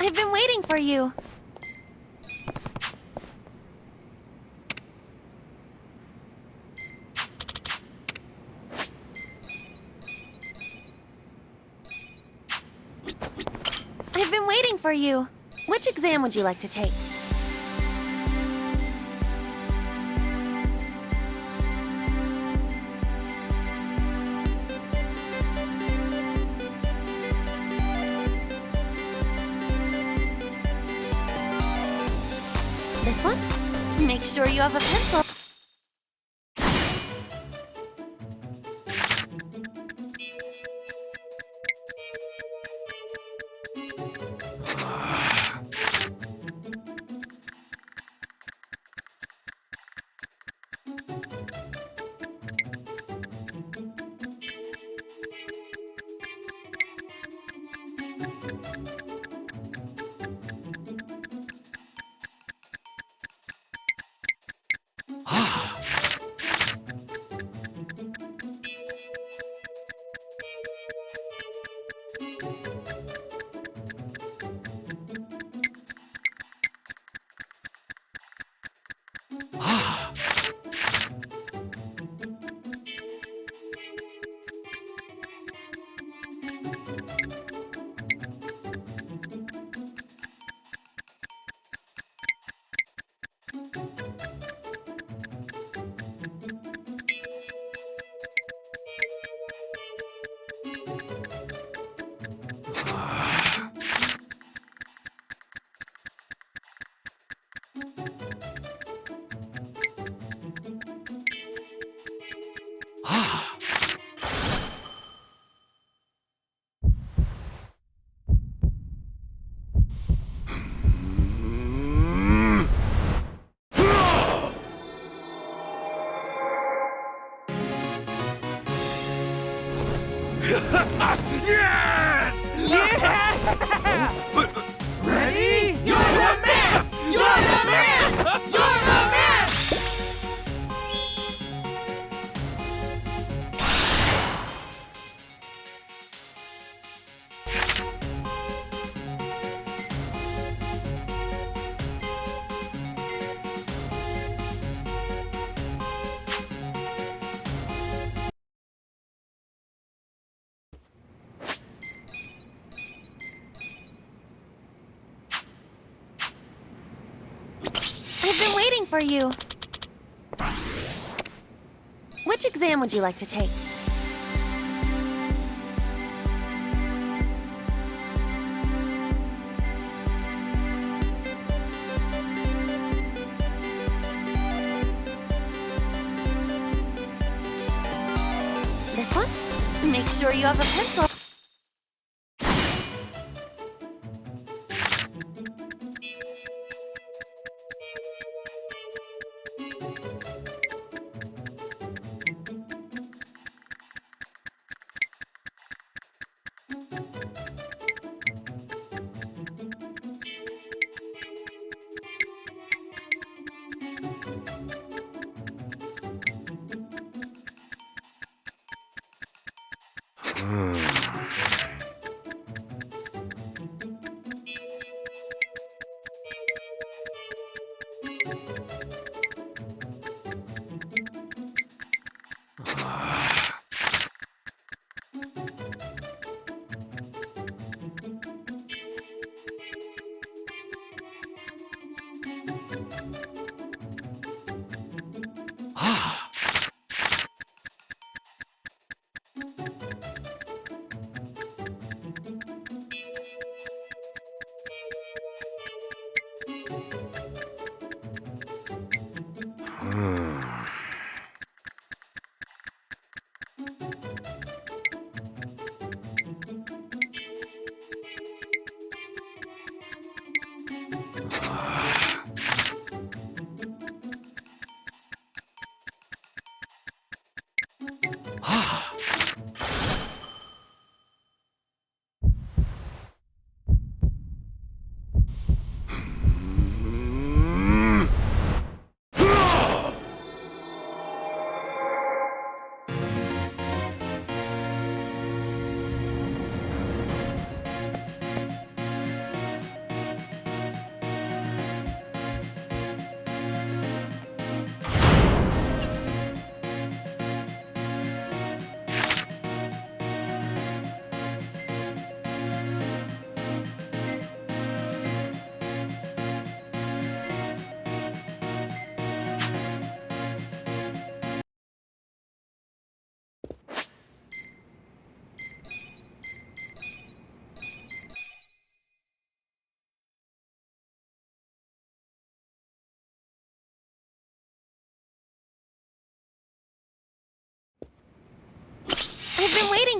I've been waiting for you. I've been waiting for you. Which exam would you like to take? This one? Make sure you have a pencil. Yes! Yeah! Ready? You're the man! You're the man! You're the man! I've been waiting for you. Which exam would you like to take? This one? Make sure you have a pencil.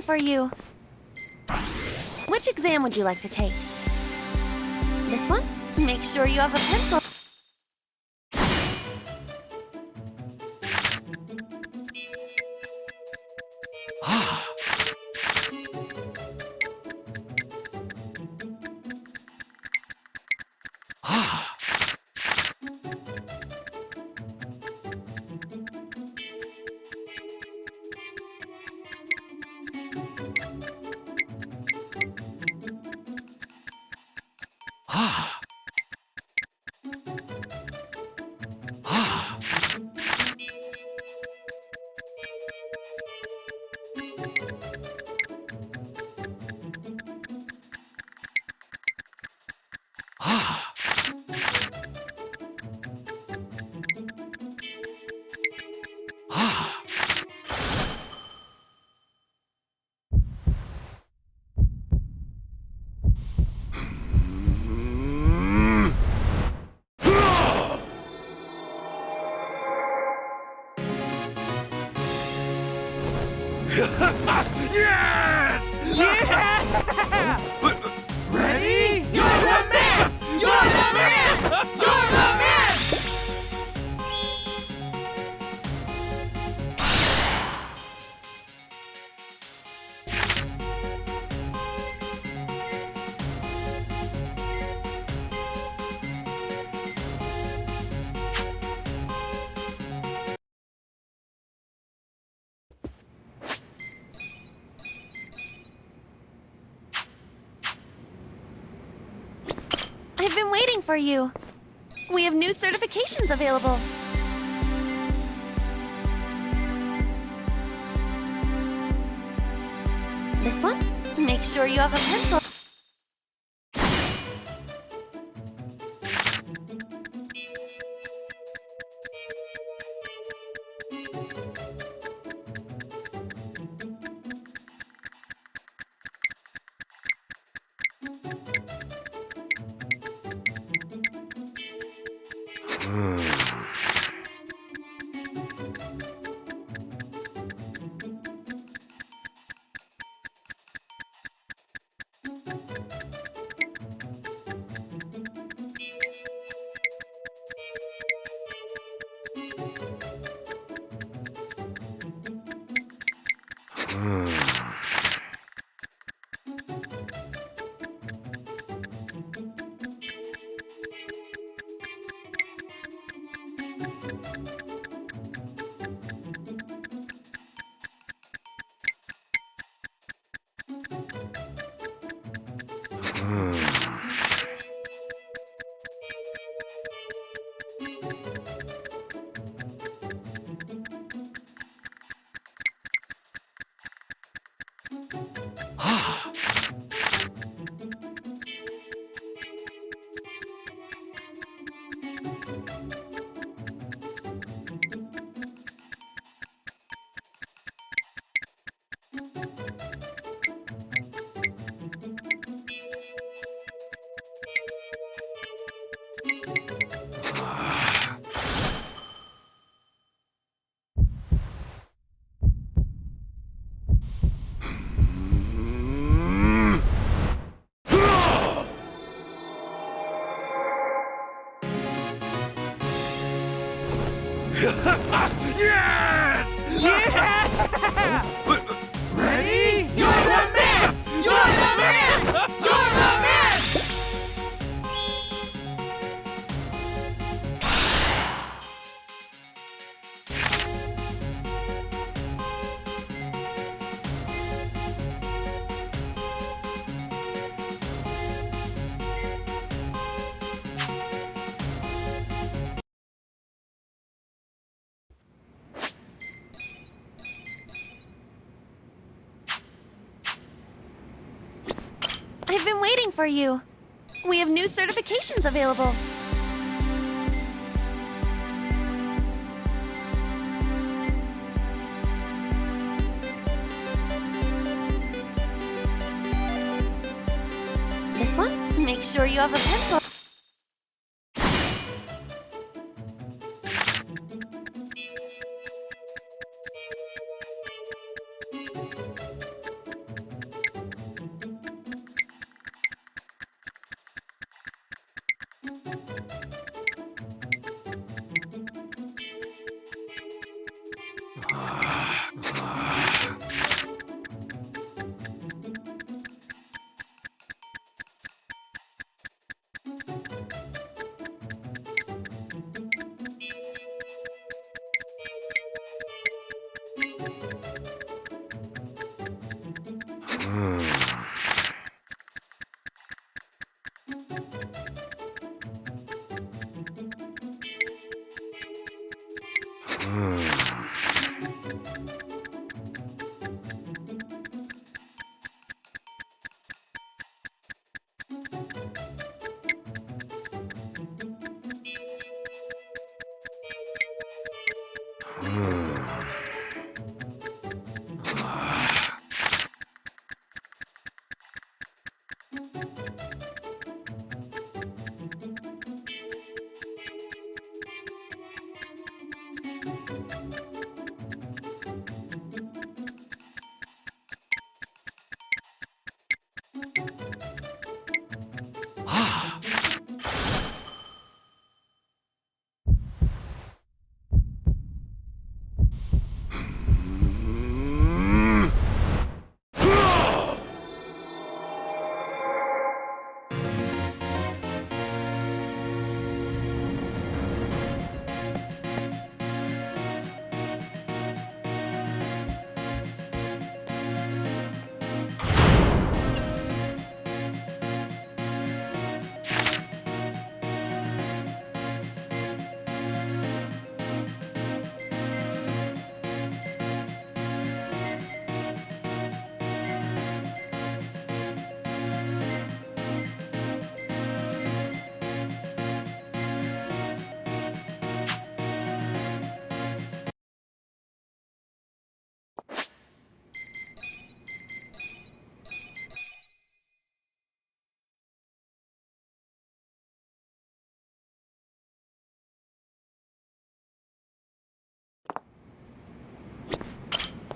for you. Which exam would you like to take? This one? Make sure you have a pencil. Yes! Yeah! Ready? You're the man! You're the man! You're the man! I've been waiting for you. We have new certifications available. This one? Make sure you have a pencil. Yes! Yeah! Ready? You're the man! You're the man! You're the man! I've been waiting for you. We have new certifications available. This one? Make sure you have a pencil.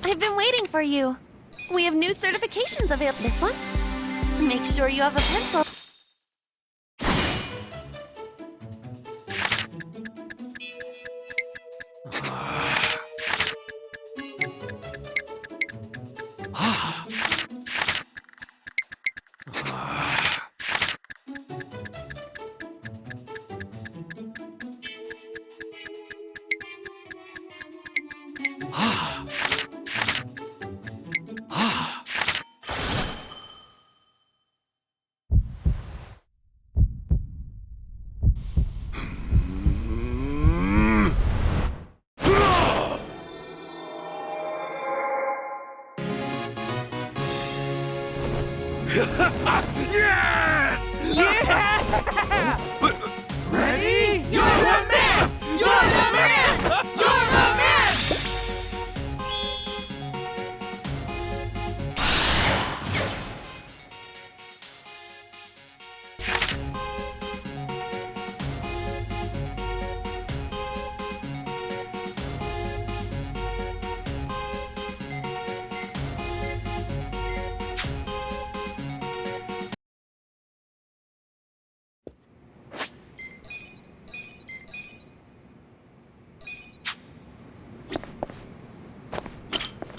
I've been waiting for you. We have new certifications available. This one? Make sure you have a pencil. Yes! Yeah! Ready? You're the man! You're the man! You're the man!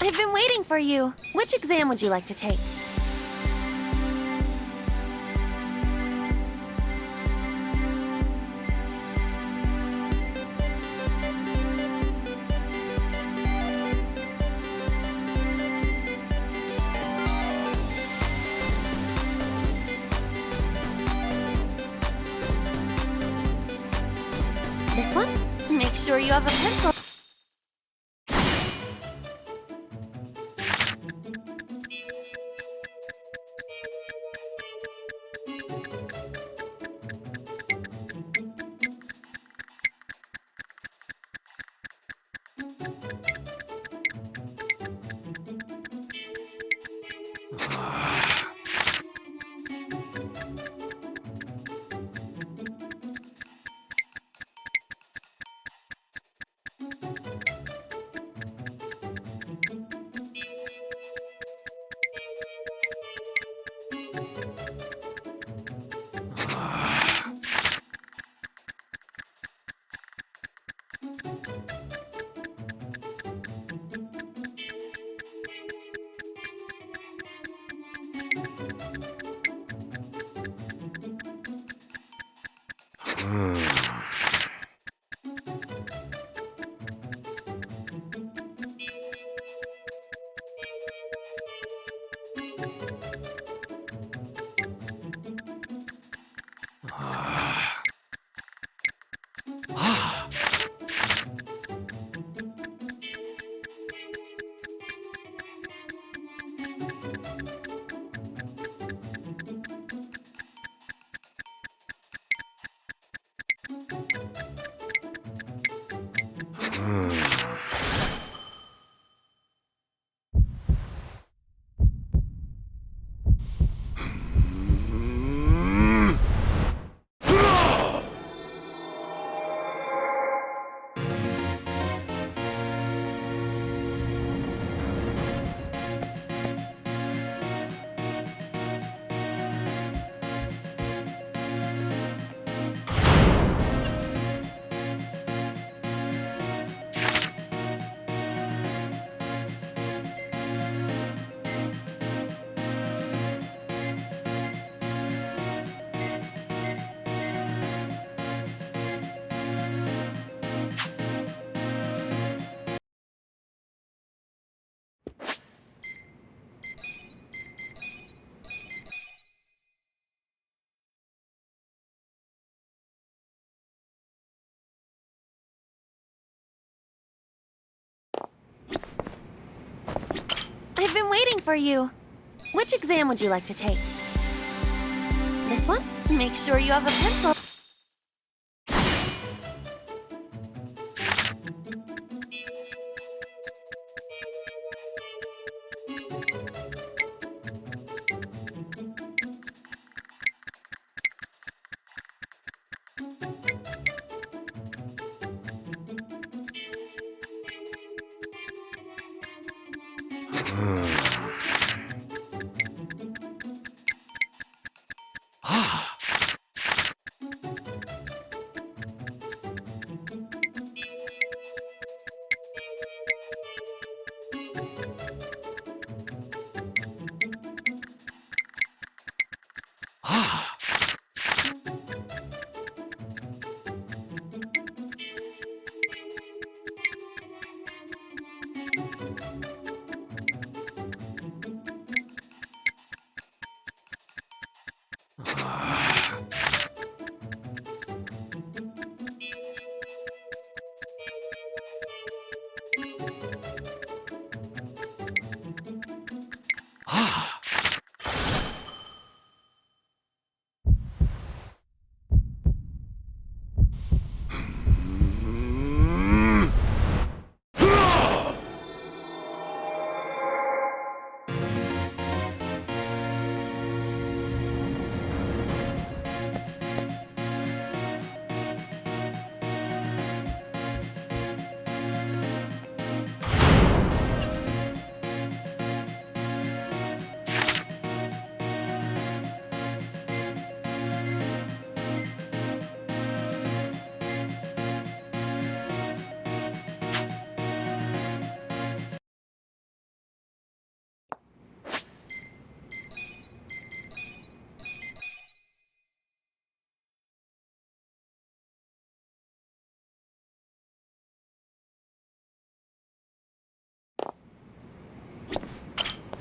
I've been waiting for you. Which exam would you like to take? This one? Make sure you have a pencil. I've been waiting for you. Which exam would you like to take? This one? Make sure you have a pencil.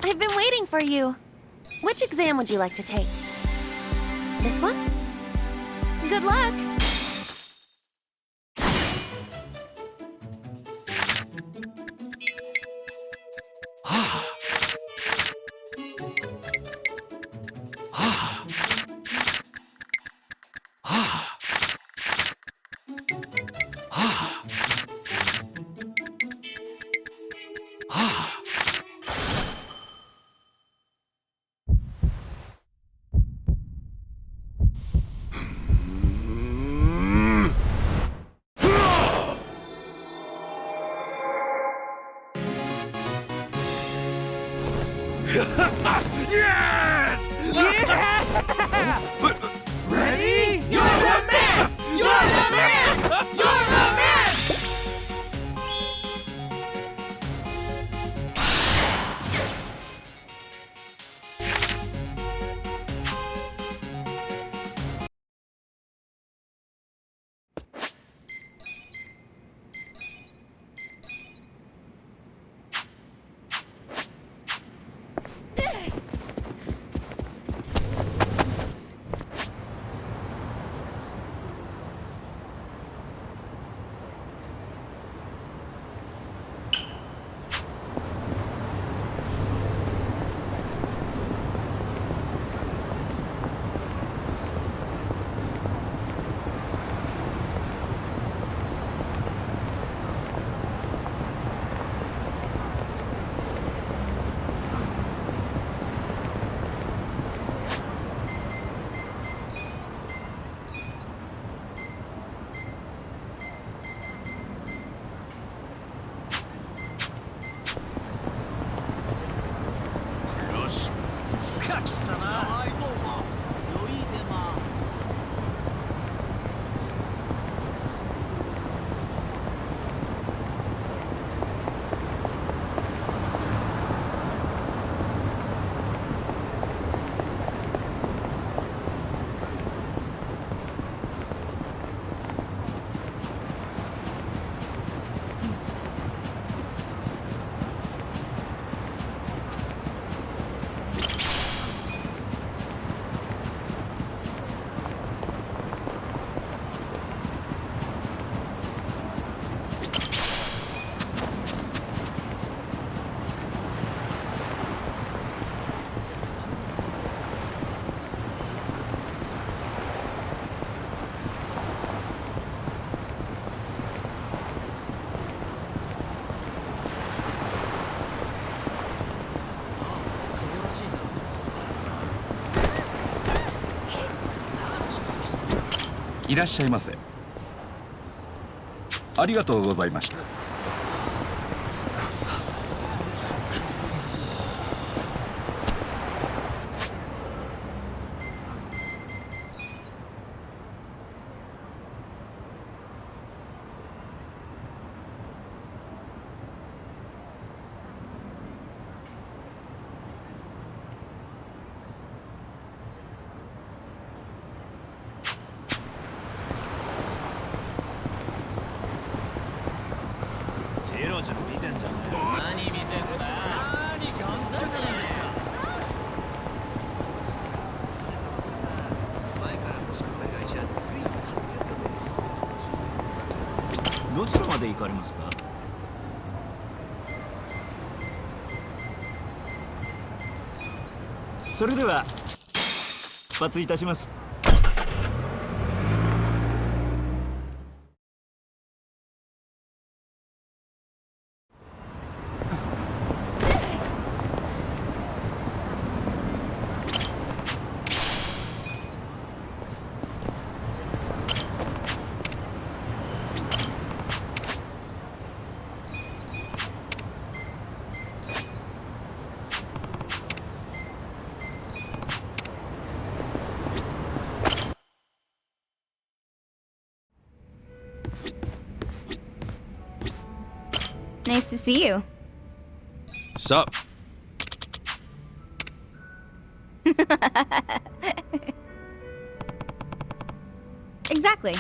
I've been waiting for you. Which exam would you like to take? This one? Good luck! いらっしゃいませ。ありがとうございました。どちらまで行かれますか？それでは出発いたします。Nice to see you. Sup? Exactly.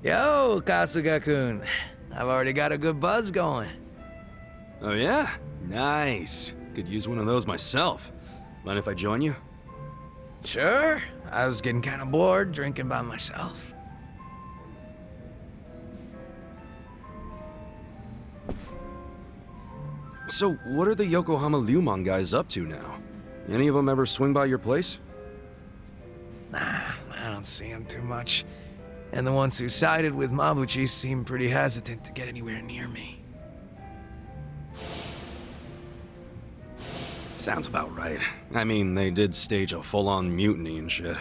Yo, Kasuga-kun. I've already got a good buzz going. Oh yeah? Nice. Could use one of those myself. Mind if I join you? Sure. I was getting kind of bored drinking by myself. So, what are the Yokohama Ryumon guys up to now? Any of them ever swing by your place? Nah, I don't see them too much. And the ones who sided with Mabuchi seem pretty hesitant to get anywhere near me. Sounds about right. I mean, they did stage a full-on mutiny and shit.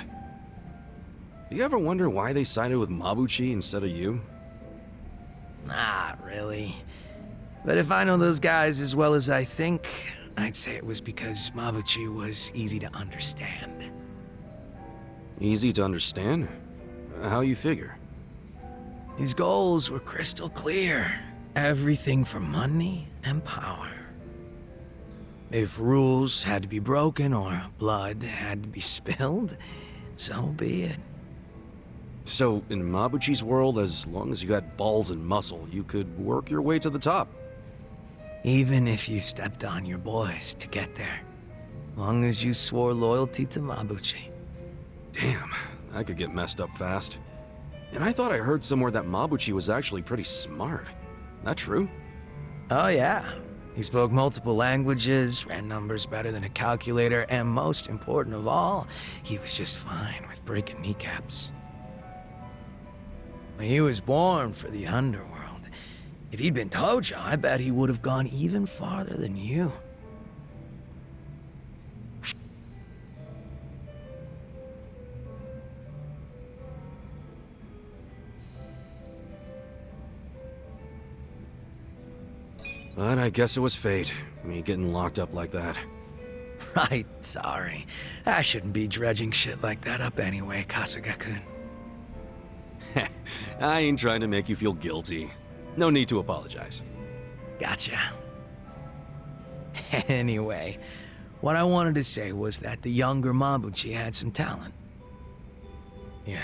Do you ever wonder why they sided with Mabuchi instead of you? Not really. But if I know those guys as well as I think, I'd say it was because Mabuchi was easy to understand. Easy to understand? How you figure? His goals were crystal clear. Everything for money and power. If rules had to be broken or blood had to be spilled, so be it. So, in Mabuchi's world, as long as you had balls and muscle, you could work your way to the top. Even if you stepped on your boys to get there. Long as you swore loyalty to Mabuchi. Damn, I could get messed up fast. And I thought I heard somewhere that Mabuchi was actually pretty smart. That true? Oh yeah. He spoke multiple languages, ran numbers better than a calculator, and most important of all, he was just fine with breaking kneecaps. He was born for the underworld. If he'd been Tojo, I bet he would have gone even farther than you. But I guess it was fate, me getting locked up like that. Right, sorry. I shouldn't be dredging shit like that up anyway, Kasuga-kun. I ain't trying to make you feel guilty. No need to apologize. Gotcha. Anyway, what I wanted to say was that the younger Mabuchi had some talent. Yeah,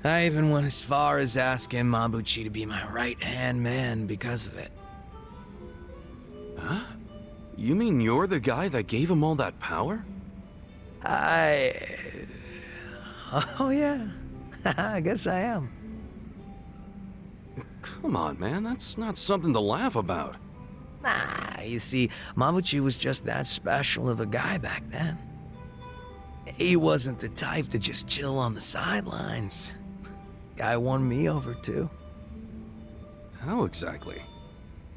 I even went as far as asking Mabuchi to be my right-hand man because of it. Huh? You mean you're the guy that gave him all that power? Oh yeah, I guess I am. Come on, man, that's not something to laugh about. Nah, you see, Mabuchi was just that special of a guy back then. He wasn't the type to just chill on the sidelines. Guy won me over too. How exactly?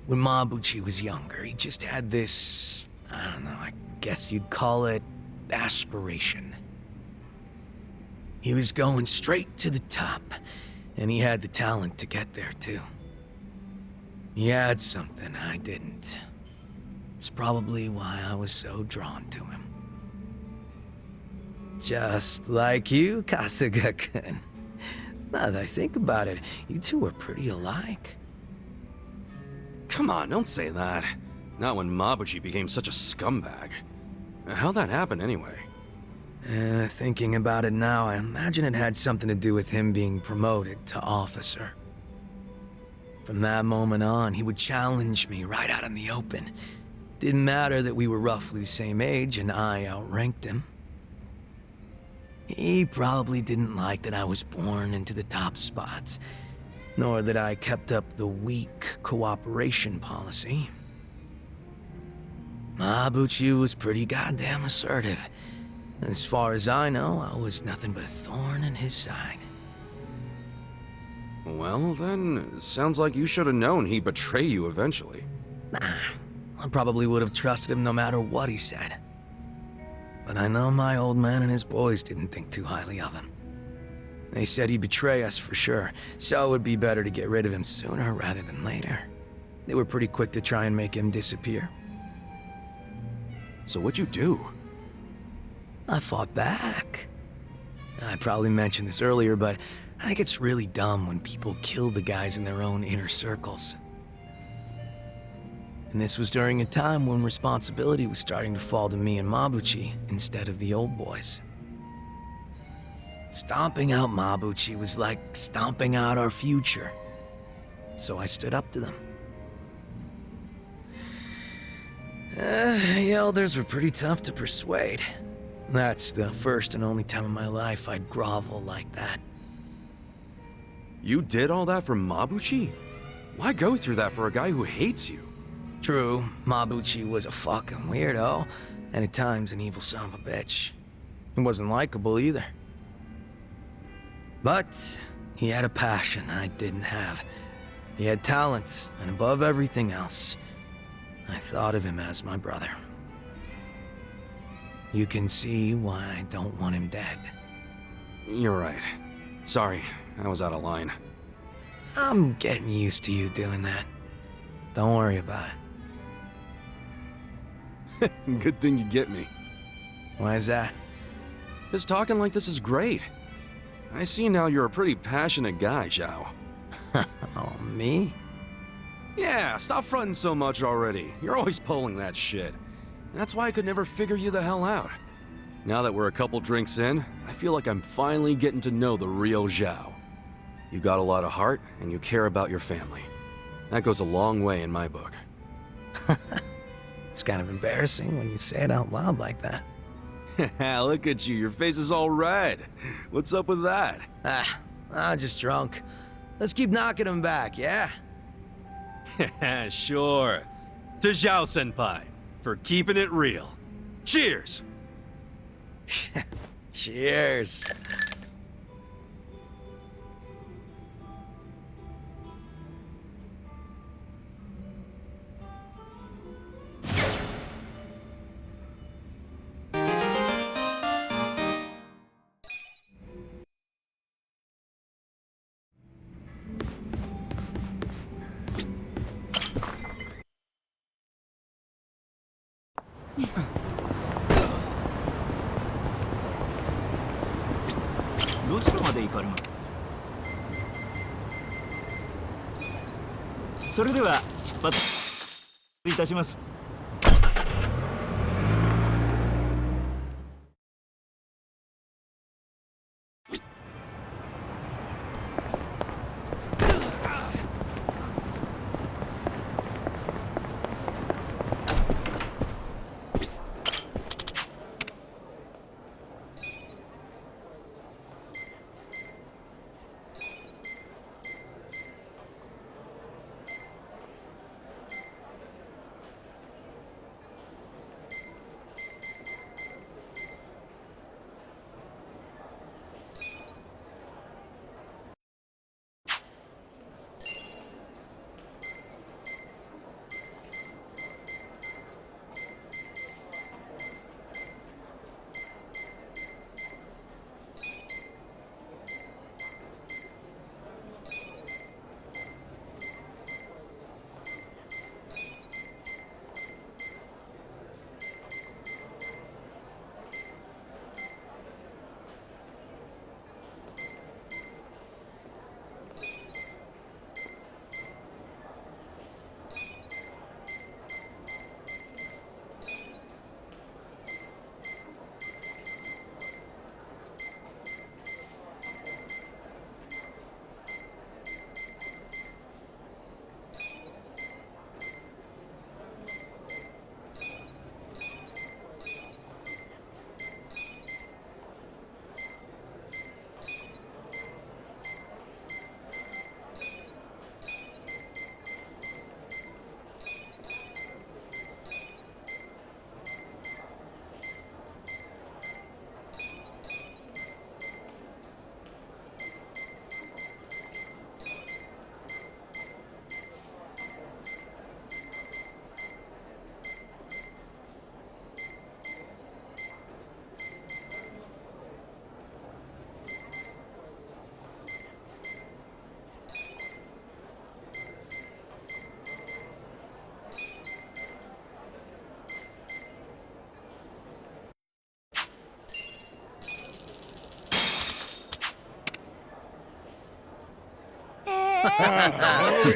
When Mabuchi was younger, he just had this, I don't know, I guess you'd call it aspiration. He was going straight to the top, and he had the talent to get there too. He had something I didn't. It's probably why I was so drawn to him. Just like you, Kasuga-kun. Now that I think about it, you two are pretty alike. Come on, don't say that. Not when Mabuchi became such a scumbag. How'd that happen anyway? Thinking about it now, I imagine it had something to do with him being promoted to officer. From that moment on, he would challenge me right out in the open. Didn't matter that we were roughly the same age and I outranked him. He probably didn't like that I was born into the top spots, nor that I kept up the weak cooperation policy. Mabuchi was pretty goddamn assertive. As far as I know, I was nothing but a thorn in his side. Well, then, sounds like you should have known he'd betray you eventually. Nah, I probably would have trusted him no matter what he said. But I know my old man and his boys didn't think too highly of him. They said he'd betray us for sure, so it would be better to get rid of him sooner rather than later. They were pretty quick to try and make him disappear. So what'd you do? I fought back. I probably mentioned this earlier, but I think it's really dumb when people kill the guys in their own inner circles. And this was during a time when responsibility was starting to fall to me and Mabuchi instead of the old boys. Stomping out Mabuchi was like stomping out our future. So I stood up to them. The elders were pretty tough to persuade. That's the first and only time in my life I'd grovel like that. You did all that for Mabuchi? Why go through that for a guy who hates you? True, Mabuchi was a fucking weirdo, and at times an evil son of a bitch. He wasn't likable either. But he had a passion I didn't have. He had talent, and above everything else, I thought of him as my brother. You can see why I don't want him dead. You're right. Sorry, I was out of line. I'm getting used to you doing that. Don't worry about it. Good thing you get me. Why is that? Because talking like this is great. I see now you're a pretty passionate guy, Zhao. Oh, me? Yeah, stop fronting so much already. You're always pulling that shit. That's why I could never figure you the hell out. Now that we're a couple drinks in, I feel like I'm finally getting to know the real Zhao. You got a lot of heart, and you care about your family. That goes a long way in my book. It's kind of embarrassing when you say it out loud like that. Look at you, your face is all red. What's up with that? I'm just drunk. Let's keep knocking him back, yeah? Sure. To Zhao Senpai, for keeping it real. Cheers! Cheers.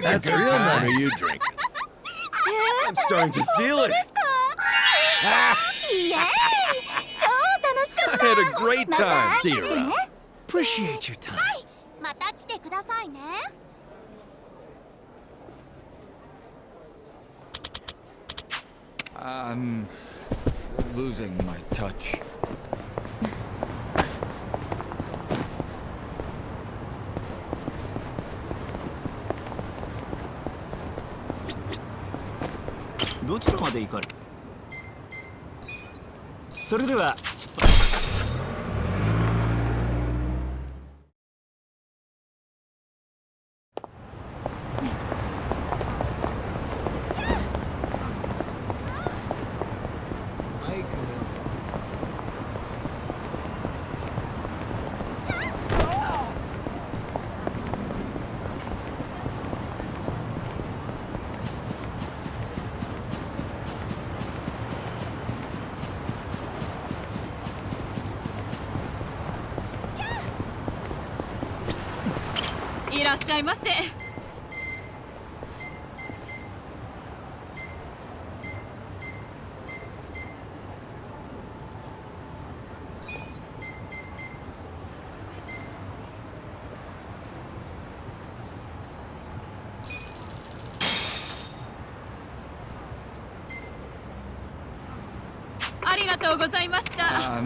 That's real nice. What are you drinking? I'm starting to feel it. I had a great time. See you around. Appreciate your time. また来てくださいね。I'm losing my touch.いらっしゃいませ。ありがとうございました。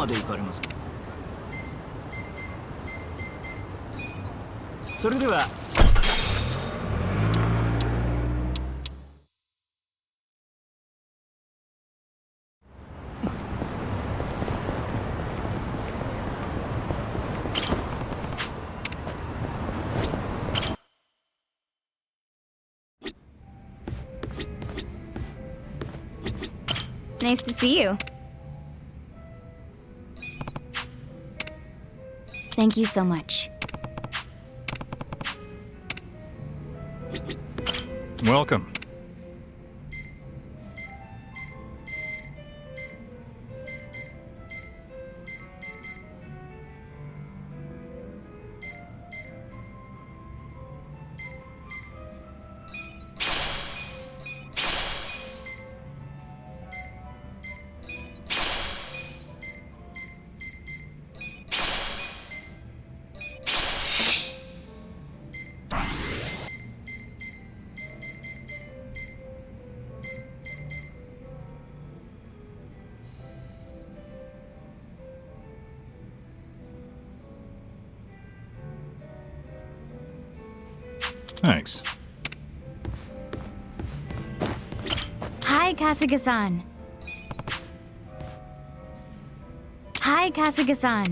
まで行かれますか。それでは。Nice to see you. Thank you so much. Welcome. Thanks. Hi, Kasuga-san. Hi, Kasuga-san.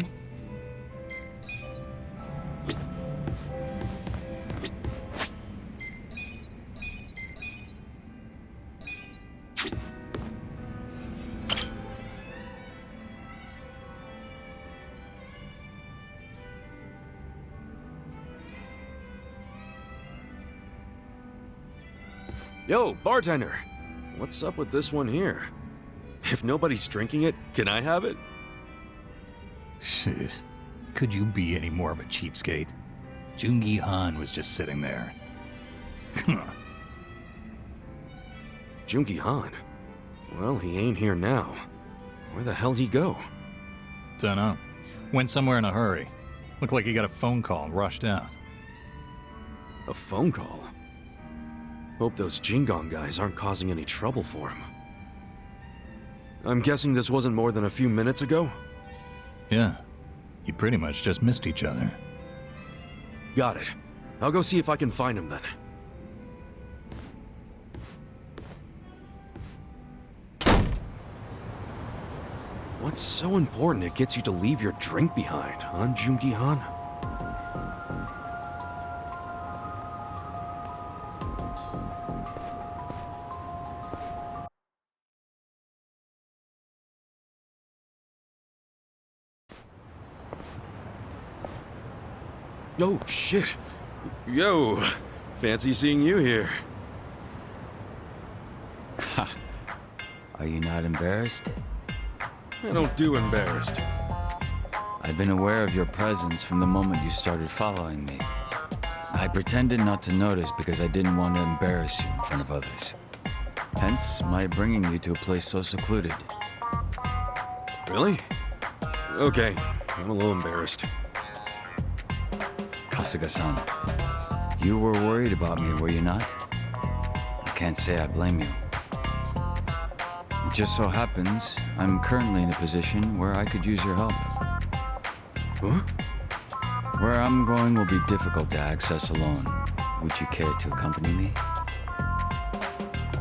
Yo, bartender! What's up with this one here? If nobody's drinking it, can I have it? Jeez. Could you be any more of a cheapskate? Jungi Han was just sitting there. Jungi Han? Well, he ain't here now. Where the hell'd he go? Dunno. Went somewhere in a hurry. Looked like he got a phone call and rushed out. A phone call? Hope those Jingong guys aren't causing any trouble for him. I'm guessing this wasn't more than a few minutes ago? Yeah. You pretty much just missed each other. Got it. I'll go see if I can find him then. What's so important it gets you to leave your drink behind, huh, Jungi Han? Oh, shit. Yo, fancy seeing you here. Ha. Are you not embarrassed? I don't do embarrassed. I've been aware of your presence from the moment you started following me. I pretended not to notice because I didn't want to embarrass you in front of others. Hence, my bringing you to a place so secluded. Really? Okay, I'm a little embarrassed. Kasuga-san, you were worried about me, were you not? I can't say I blame you. It just so happens, I'm currently in a position where I could use your help. Huh? Where I'm going will be difficult to access alone. Would you care to accompany me?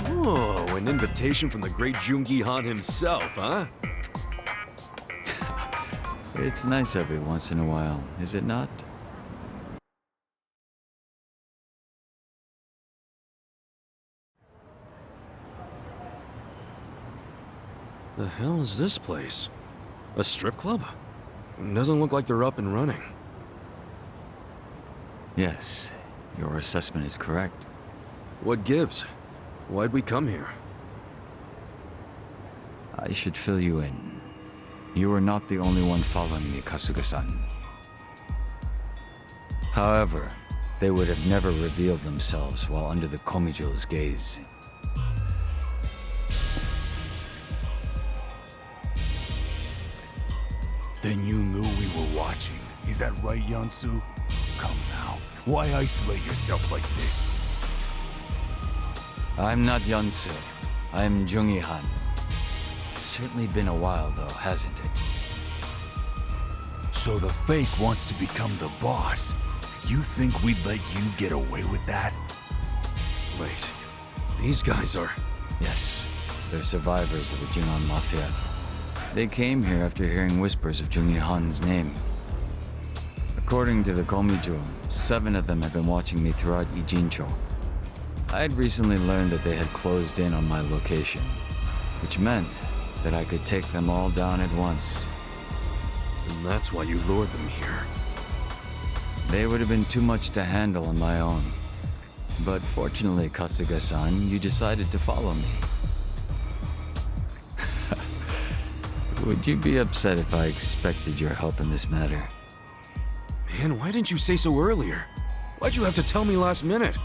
Oh, an invitation from the great Jungi Han himself, huh? It's nice every once in a while, is it not? The hell is this place? A strip club? Doesn't look like they're up and running. Yes, your assessment is correct. What gives? Why'd we come here? I should fill you in. You are not the only one following me, Kasuga-san. However, they would have never revealed themselves while under the Komijo's gaze. Then you knew we were watching. Is that right, Yansu? Come now. Why isolate yourself like this? I'm not Yansu. I'm Jungi Han. It's certainly been a while, though, hasn't it? So the fake wants to become the boss. You think we'd let you get away with that? Wait, these guys are... Yes, they're survivors of the Jingon Mafia. They came here after hearing whispers of Jungi Han's name. According to the Komijo, 7 of them had been watching me throughout Ijincho. I had recently learned that they had closed in on my location, which meant that I could take them all down at once. And that's why you lured them here. They would have been too much to handle on my own. But fortunately, Kasuga-san, you decided to follow me. Would you be upset if I expected your help in this matter? Man, why didn't you say so earlier? Why'd you have to tell me last minute?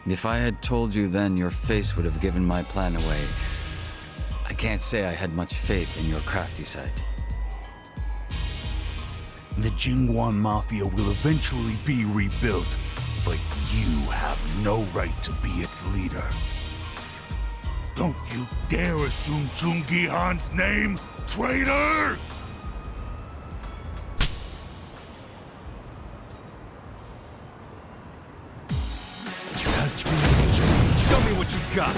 If I had told you then, your face would have given my plan away. I can't say I had much faith in your crafty side. The Jingwan Mafia will eventually be rebuilt, but you have no right to be its leader. Don't you dare assume Jungi Han's name, traitor! Show me what you got!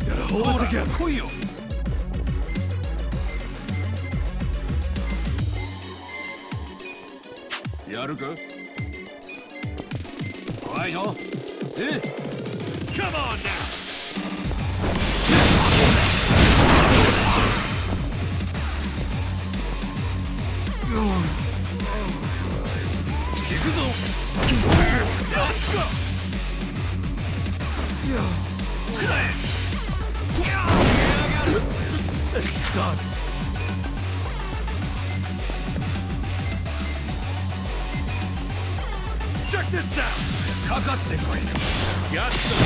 Gotta hold it together. Come on now! Let's go! That sucks. Check this out! Got something for you! Yakuza!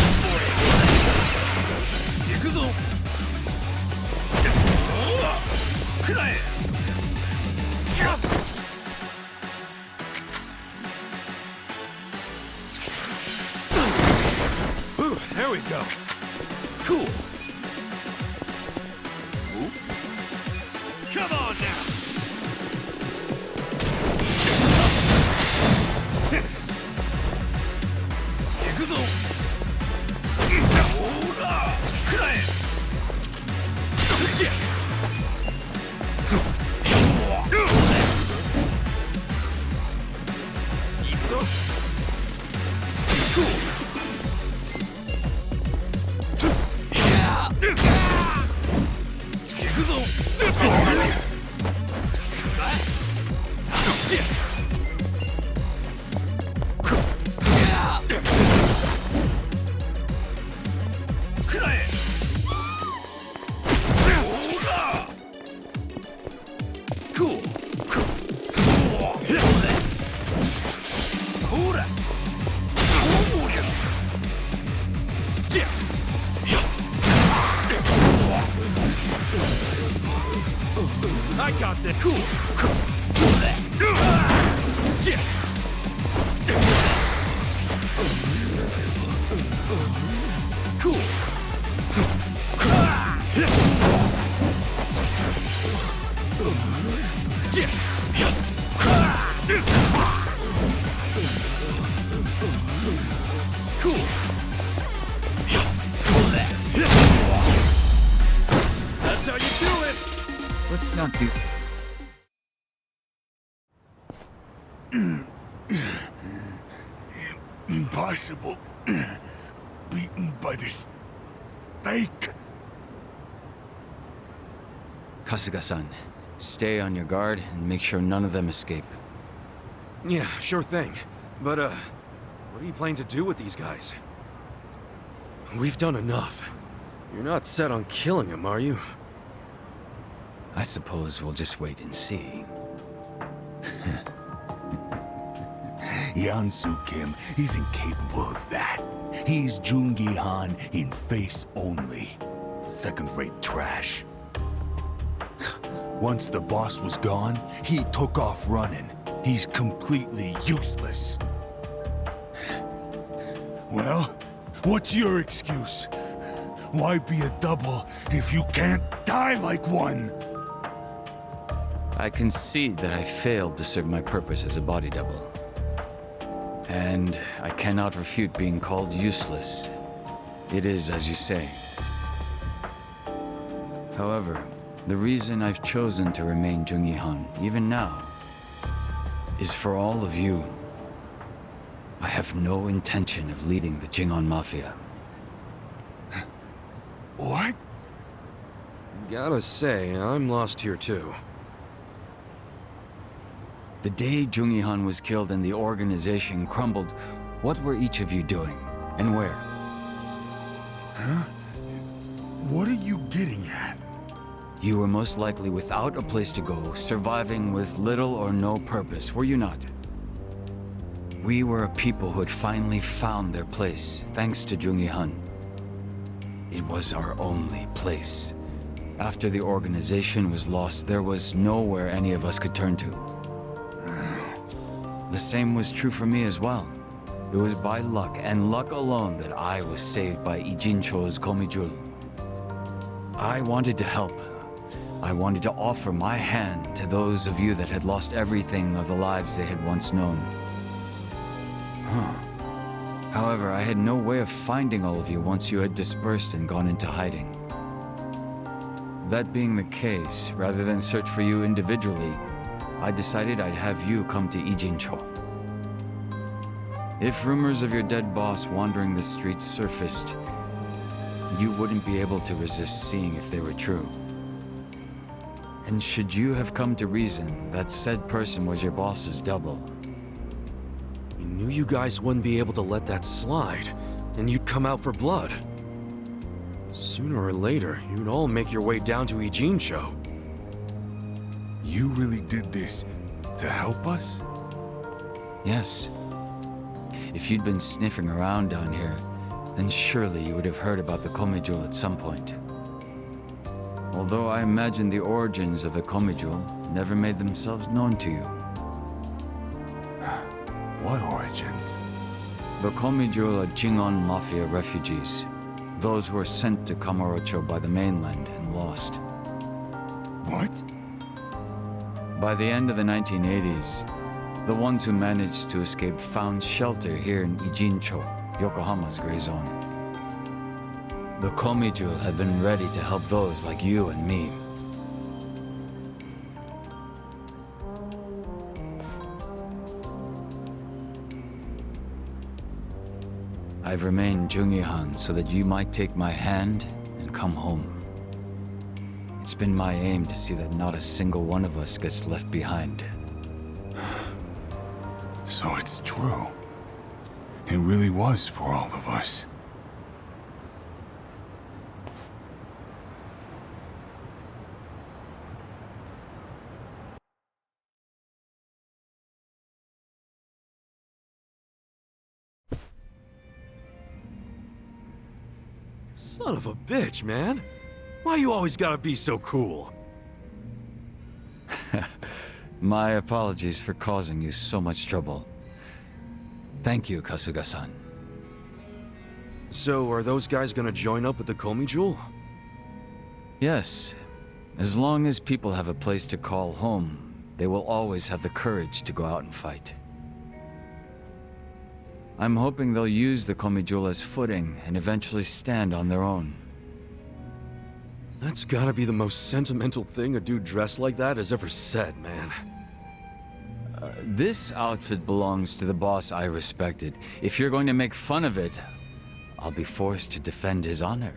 Ooh, there we go. Cool. Come on now! I got this. Cool. Cool. Cool. That's how you do it. Let's not do... Impossible. Beaten by this fake. Kasuga-san, Stay on your guard and make sure none of them escape. Yeah, sure thing. But, what are you planning to do with these guys? We've done enough. You're not set on killing them, are you? I suppose we'll just wait and see. Yansu Kim isn't capable of that. He's Jungi Han in face only. Second-rate trash. Once the boss was gone, he took off running. He's completely useless. Well, what's your excuse? Why be a double if you can't die like one? I concede that I failed to serve my purpose as a body double. And I cannot refute being called useless. It is as you say. However, the reason I've chosen to remain Jungi Han, even now, is for all of you. I have no intention of leading the Jingon Mafia. What? Gotta say, I'm lost here too. The day Jungi Han was killed and the organization crumbled, what were each of you doing? And where? Huh? What are you getting at? You were most likely without a place to go, surviving with little or no purpose, were you not? We were a people who had finally found their place, thanks to Jungi Han. It was our only place. After the organization was lost, there was nowhere any of us could turn to. The same was true for me as well. It was by luck, and luck alone, that I was saved by Ijincho's Komijul. I wanted to help. I wanted to offer my hand to those of you that had lost everything of the lives they had once known. However, I had no way of finding all of you once you had dispersed and gone into hiding. That being the case, rather than search for you individually, I decided I'd have you come to Ijincho. If rumors of your dead boss wandering the streets surfaced, you wouldn't be able to resist seeing if they were true. And should you have come to reason that said person was your boss's double, We knew you guys wouldn't be able to let that slide, and you'd come out for blood. Sooner or later, you'd all make your way down to Ijincho. You really did this to help us? yes. If you'd been sniffing around down here, then surely you would have heard about the Komijul at some point. Although I imagine the origins of the Komijul never made themselves known to you. What origins? The Komijul are Jingon Mafia refugees. Those who were sent to Kamurocho by the mainland and lost. What? By the end of the 1980s, the ones who managed to escape found shelter here in Ijincho, Yokohama's gray zone. The Komijul had been ready to help those like you and me. I've remained Jungi Han so that you might take my hand and come home. It's been my aim to see that not a single one of us gets left behind. So it's true. It really was for all of us. Son of a bitch, man. Why you always gotta be so cool? My apologies for causing you so much trouble. Thank you, Kasuga-san. So, are those guys gonna join up with the Komijul? Yes. As long as people have a place to call home, they will always have the courage to go out and fight. I'm hoping they'll use the Komijul as footing and eventually stand on their own. That's gotta be the most sentimental thing a dude dressed like that has ever said, man. This outfit belongs to the boss I respected. If you're going to make fun of it, I'll be forced to defend his honor.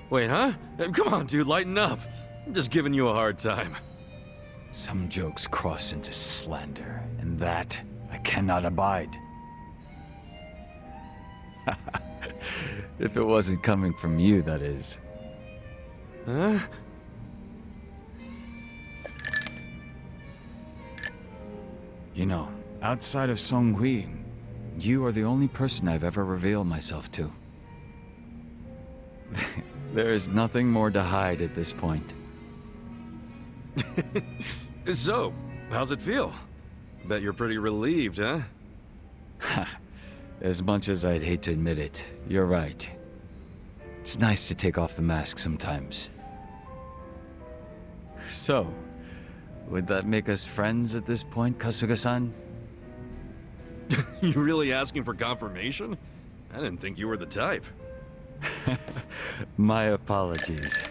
Wait, huh? Come on, dude, lighten up. I'm just giving you a hard time. Some jokes cross into slander, and that I cannot abide. If it wasn't coming from you, that is. Huh? You know, outside of Song Hui, you are the only person I've ever revealed myself to. There is nothing more to hide at this point. So, how's it feel? Bet you're pretty relieved, huh? As much as I'd hate to admit it, you're right. It's nice to take off the mask sometimes. So, would that make us friends at this point, Kasuga-san? You really asking for confirmation? I didn't think you were the type. My apologies.